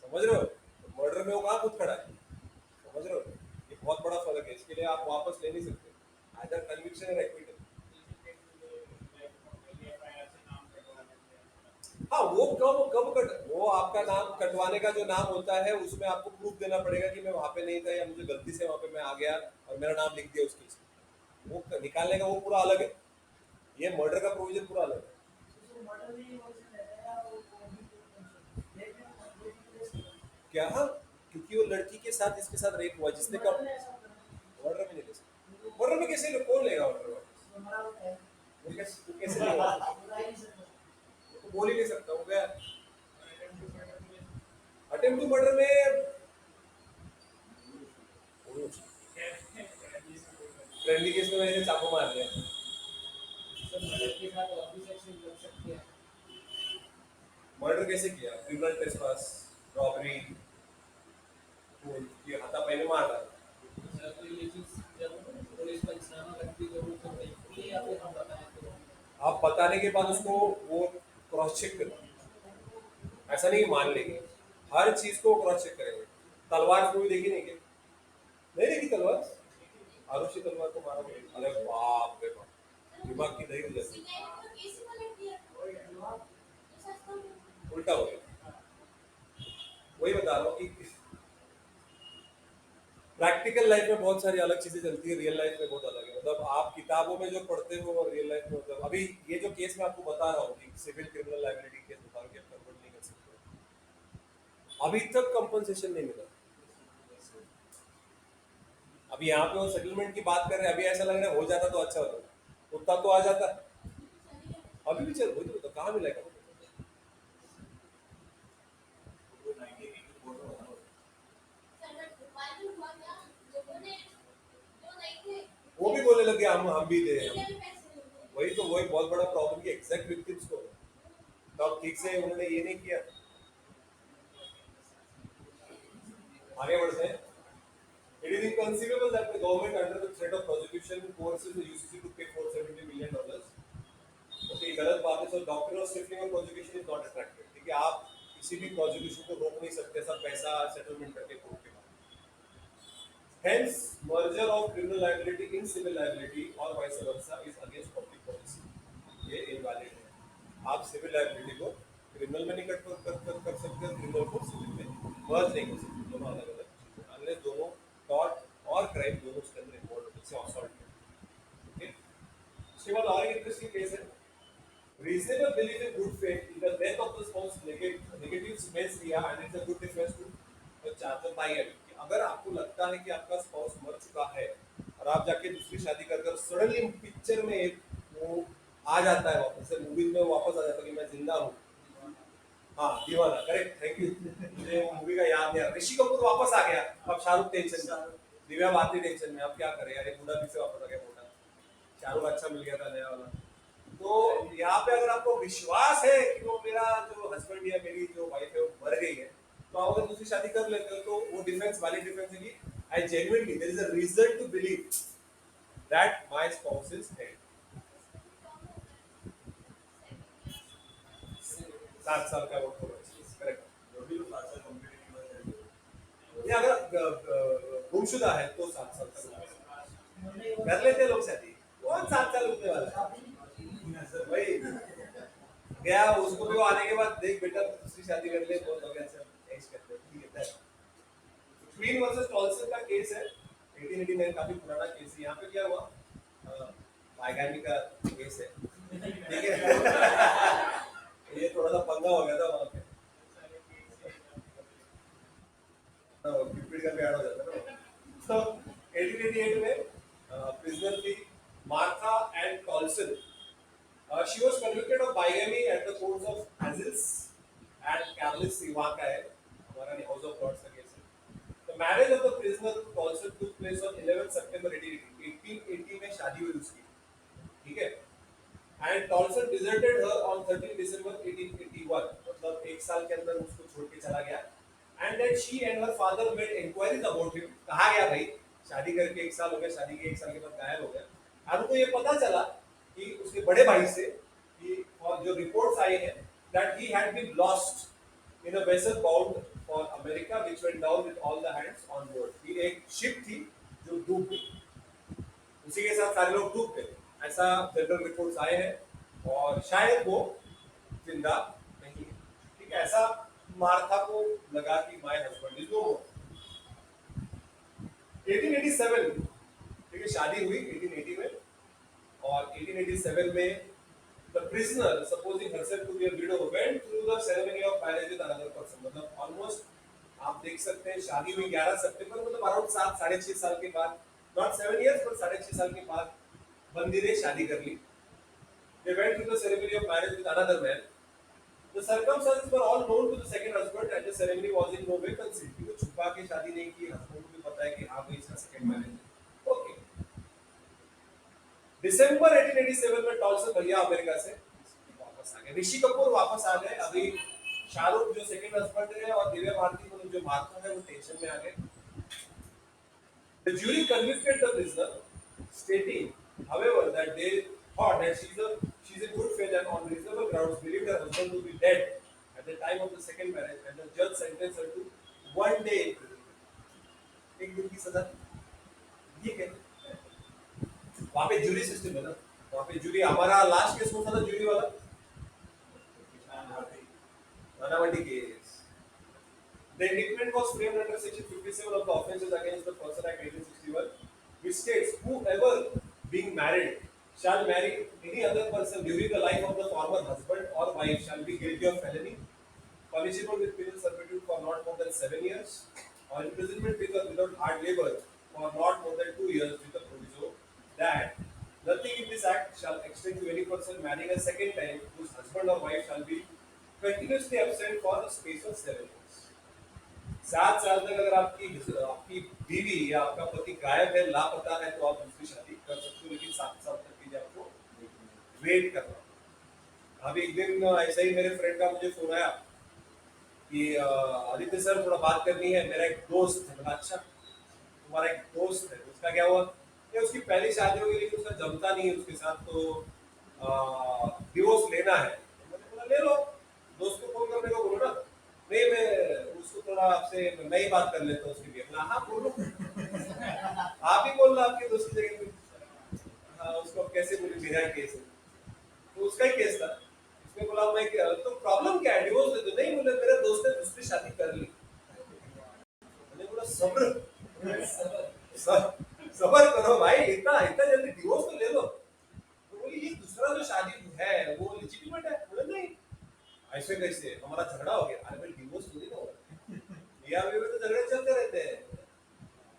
समझ रहे हो? मर्डर में वो कहाँ खुद खड़ा है? समझ रहे हो? ये बहुत बड़ा फर्क है, इसके लिए आप वापस ले नहीं सकते, आइदर कन्विक्शन और एक्विटल। हाँ, वो कब कब कट, वो आपका नाम कटवाने का जो नाम होता है, उसमें आपको प्रूफ देना पड़ेगा कि मैं वहां पे नहीं था, या मुझे गलती से वहां पे मैं आ गया और मेरा नाम लिख दिया उस केस में। वो निकालने का वो पूरा अलग है, ये मर्डर का प्रोविजन पूरा अलग है। क्या? हाँ, क्योंकि वो लड़की के साथ, इसके साथ रेप हुआ जिसने कब, मर्डर में नहीं ले सकते। मर्डर में कैसे कौन लेगा ऑर्डर वापस? वो कैसे लेगा? वो तो बोल ही नहीं सकता, हो गया। अटेम्प्ट टू मर्डर में फ्रेंडली केस में मैंने चाकू मार दिया। मर्डर कैसे किया? क्रिमिनल ट्रेसपास, रॉबरी, ये हाथापाई मार डाला। आप बताने के बाद उसको वो क्रॉस चेक करो, ऐसा नहीं मान लेंगे, हर चीज को क्रॉस चेक करेंगे। तलवार को भी देखी नहीं क्या? नहीं देखी तलवार? आरुषि तलवार को मारा गया, अरे बाप रे बाप, दिमाग की दही हो जाती, उल्टा हो गया। वही बता रहा हूँ कि प्रैक्टिकल लाइफ में बहुत सारी अलग चीजें चलती है, रियल लाइफ में बहुत अलग है। मतलब आप किताबों में जो पढ़ते हो और रियल लाइफ में, मतलब अभी ये जो केस मैं आपको बता रहा हूँ कि सिविल क्रिमिनल लायबिलिटी केस बता रहा हूँ कि आप कन्वर्ट नहीं कर सकते, अभी तक कंपनसेशन नहीं मिला। अभी यहाँ पे वो सेटलमेंट की बात कर रहे हैं, अभी ऐसा लग रहा है हो जाता तो अच्छा होता, उतना तो आ जाता। अभी भी चल वही तो कहाँ मिलेगा। वो भी बोलने लगे हम भी दे। वही तो वही बहुत बड़ा प्रॉब्लम की एग्जैक्ट विक्टिम्स को, तो अब ठीक से उन्होंने ये नहीं किया। आगे बढ़ते हैं। It is inconceivable that the government, under the threat of prosecution, coerces the UCC to pay $470 million. Okay, ये गलत बात है। सो डॉक्टर ऑफ स्टिफलिंग और प्रोसिक्यूशन इज नॉट अट्रैक्टिव। ठीक है, आप किसी भी प्रोसिक्यूशन को रोक नहीं सकते सब पैसा सेटलमेंट करके कोर्ट के बाद। Hence, merger of criminal liability in civil liability or vice versa is against public policy. ये इनवैलिड है। आप सिविल लाइबिलिटी को क्रिमिनल में नहीं कर सकते, क्रिमिनल को सिविल में मर्ज नहीं कर सकते, दोनों अलग अलग चीजें, अनलेस दोनों टॉर्ट और क्राइम दोनों उसके अंदर इन्वॉल्व होते हैं, जैसे असॉल्ट है। ओके, उसके बाद और एक इंटरेस्टिंग केस है। Reasonable belief in good faith in the death of the spouse negatives mens rea and it's a good defense to the charge of bias। अगर आपको लगता है कि आपका स्पाउस मर चुका है और आप जाके दूसरी शादी कर सडनली पिक्चर में वो आ जाता है वापस से, मूवीज में वापस आ जाता है कि मैं जिंदा हूँ। हाँ, दीवाना, करेक्ट, थैंक यू। मुझे मूवी का याद नहीं आ रहा। ऋषि कपूर वापस आ गया, अब शाहरुख टेंशन में, दिव्या भारती टेंशन में, अब क्या करे यार, बूढ़ा भी से वापस आ गया मोटा। शाहरुख अच्छा मिल गया था नया वाला। तो यहाँ पे अगर आपको विश्वास है कि वो मेरा जो हस्बैंड या मेरी जो वाइफ है वो मर गई है, तो आप अगर दूसरी शादी कर लेते हो तो वो डिफेंस वाली डिफेंस है कि I genuinely there is a reason to believe that my spouse is dead. 7 साल का वक्त होगा, करेक्ट। ये अगर गुमशुदा है तो 7 साल तक कर लेते लोग शादी। कौन 7 साल रुकने वाला है? वही गया उसको भी, वो आने के बाद देख बेटा दूसरी शादी कर ले, बहुत हो गया, सब ऐश करते हैं, ठीक है। क्वीन वर्सेस टॉल्सन का केस है, 1889, काफी पुराना केस है। यहाँ पे क्या हुआ, बायगामी का केस है, ठीक है। ये थोड़ा सा पंगा हो गया था वहाँ पे, क्यूपिड का भी ऐड हो जाता है ना। तो 1888 में प्रिजनर थी Martha and Toulson. She was convicted of bigamy at the courts of Azils and Carlis, वहाँ का है, हमारा नहीं, हाउस ऑफ लॉर्ड्स का केस है। The marriage of the prisoner also took place on 11 September 1880। 1880 में शादी हुई उसकी, ठीक है। And Tolson deserted her on 13 December 1881, मतलब एक साल के अंदर उसको छोड़ के चला गया। And then she and her father made inquiries about him। कहाँ गया भाई, शादी करके एक साल हो गया, शादी के एक साल के बाद गायब हो गया। और उनको ये पता चला कि उसके बड़े भाई से कि, और जो रिपोर्ट्स आई हैं that he had been lost in a vessel bound for America which went down with all the hands on board। कि एक शिप थी जो डूब गई, उसी के साथ सारे लोग डूब गए, ऐसा जनरल रिपोर्ट्स आए हैं, और शायद वो जिंदा नहीं है। ठीक है, ऐसा मार्था को लगा कि माय हस्बैंड इज नो मोर। 1887, ठीक है, शादी हुई 1880 में, और 1887 में the prisoner supposing herself to be a widow went through the ceremony of marriage with another person। मतलब ऑलमोस्ट आप देख सकते हैं शादी हुई 11 सितंबर, मतलब अराउंड 7 साढ़े 6 साल के बाद, नॉट 7 इयर्स बट 6.5 साल के बाद बंदी ने शादी कर ली। they went through the ceremony of marriage with another man। the circumstances were all known to the second husband and the ceremony was in no way concealed। क्योंकि छुपा के शादी नहीं की, हस्बैंड को भी पता है कि हाँ भाई इसका सेकंड मैरिज है। ओके, दिसंबर 1887 में टॉल्सन भैया अमेरिका से वापस आ गए, ऋषि कपूर वापस आ गए। अभी शाहरुख जो सेकंड हस्बैंड है और दिव्या भारती को जो मार्था है वो टेंशन में आ गए। The jury convicted the prisoner, stating, however, that they thought that she's in good faith and on reasonable grounds believed her husband to be dead at the time of the second marriage, and the judge sentenced her to 1 day in prison। एक दिन की सजा, ठीक है। वहाँ पे जूरी सिस्टम है ना, वहाँ पे जूरी, हमारा लास्ट केस कौन सा था जूरी वाला, Nanavati case. The indictment was framed under section 57 of the Offences Against the Person Act 1861, which states whoever being married shall marry any other person during the life of the former husband or wife shall be guilty of felony, punishable with penal servitude for not more than 7 years, or imprisonment with or without hard labor for not more than 2 years with the proviso that nothing in this act shall extend to any person marrying a second time whose husband or wife shall be continuously absent for a space of 7 years. 7 साल तक अगर आपकी आपकी बीवी या आपका पति गायब है, लापता है, तो आप दूसरी शादी कर सकते हो, लेकिन 7 साल तक के लिए आपको वेट करना होगा। अभी एक दिन ऐसा ही मेरे फ्रेंड का मुझे फोन आया कि आदित्य सर थोड़ा बात करनी है, मेरा एक दोस्त है। मैंने अच्छा, तुम्हारा एक दोस्त है, उसका क्या हुआ? ये उसकी पहली शादी हो गई लेकिन उसका जमता नहीं है उसके साथ, तो डिवोर्स लेना है। तो मैंने बोला ले लो, दोस्त को फोन करने को बोलो ना। नहीं, मैं उसको थोड़ा आपसे मैं ही बात कर लेता हूँ उसके लिए। बोला हाँ बोलो, आप ही बोल रहा आपके दोस्त की जगह पे। हाँ, उसको अब कैसे बोले, मेरा केस है, तो उसका ही केस था। उसने बोला मैं तो प्रॉब्लम क्या है, डिवोर्स दे दो। नहीं, बोले मेरे दोस्त ने दूसरी शादी कर ली। मैंने बोला सब्र, सबर करो भाई, इतना इतना जल्दी डिवोर्स तो ले लो। तो बोली ये दूसरा जो शादी है वो लेजिटिमेट है। बोले नहीं, ऐसे कैसे, हमारा झगड़ा हो गया। अरे भाई डिवोर्स थोड़ी ना हो रहा है, मियां बीवी में तो झगड़े चलते रहते हैं।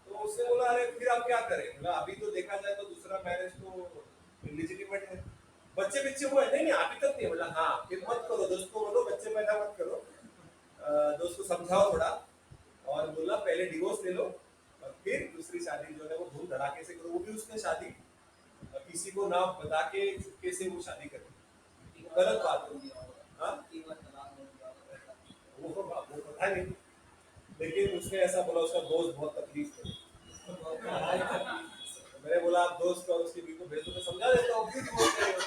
तो उसने बोला अरे फिर आप क्या करें? बोला अभी तो देखा जाए तो दूसरा मैरिज तो इलिजिटिमेट है, बच्चे बच्चे हुए। नहीं नहीं अभी तक नहीं। बोला हाँ, फिर मत करो, दोस्त को बोलो बच्चे पैदा मत करो, दोस्त को समझाओ थोड़ा, और बोला पहले डिवोर्स ले लो और फिर दूसरी शादी जो है वो धूम धड़ाके से करो। वो भी उसने शादी किसी को ना बता के चुपके से वो शादी करी, गलत बात होगी। हाँ, वो पता नहीं, लेकिन उसने ऐसा बोला, उसका दोस्त बहुत तकलीफ है। मैंने बोला आप दोस्त और उसकी बीवी को भेज दो, मैं समझा देता हूँ, क्यों divorce ले रहे हो?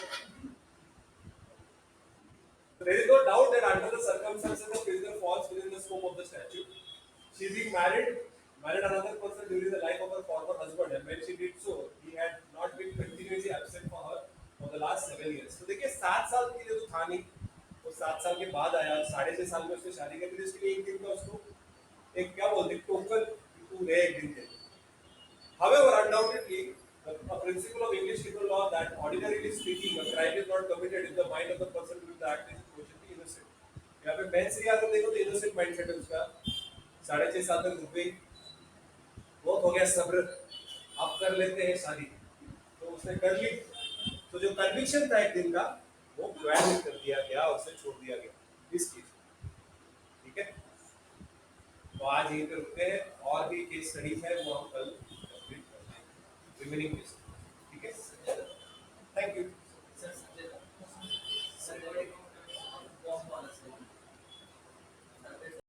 There is no doubt that under the circumstances the prisoner falls within the scope of the statute. She is being married another person during the life of her former husband, and when she did so, he had not been continuously absent for her for the last 7 years. तो देखिए 7 साल के लिए तो था नहीं, वो 7 साल के बाद आया, 6.5 साल में उसने शादी कर दी। इसके लिए एक दिन का उसको एक क्या बोलते टोकन, तू रहे एक दिन के लिए। However, undoubtedly, a principle of English civil law that ordinarily speaking, a crime is not committed if the mind of the person doing the act is quotiently innocent. यहाँ पे मेंस रिया अगर देखो तो innocent mindset है उसका, 6.5 साल तक रुक गई, बहुत हो गया सब्र, अब कर लेते हैं शादी, तो उसने कर ली। तो जो कन्विक्शन था एक दिन का, वो क्वैश कर दिया गया, उसे छोड़ दिया गया इस केस में। ठीक है, तो आज यहीं पे रुकते हैं, और भी केस स्टडीज है वो हम कल कंप्लीट करेंगे, रिमेनिंग केस।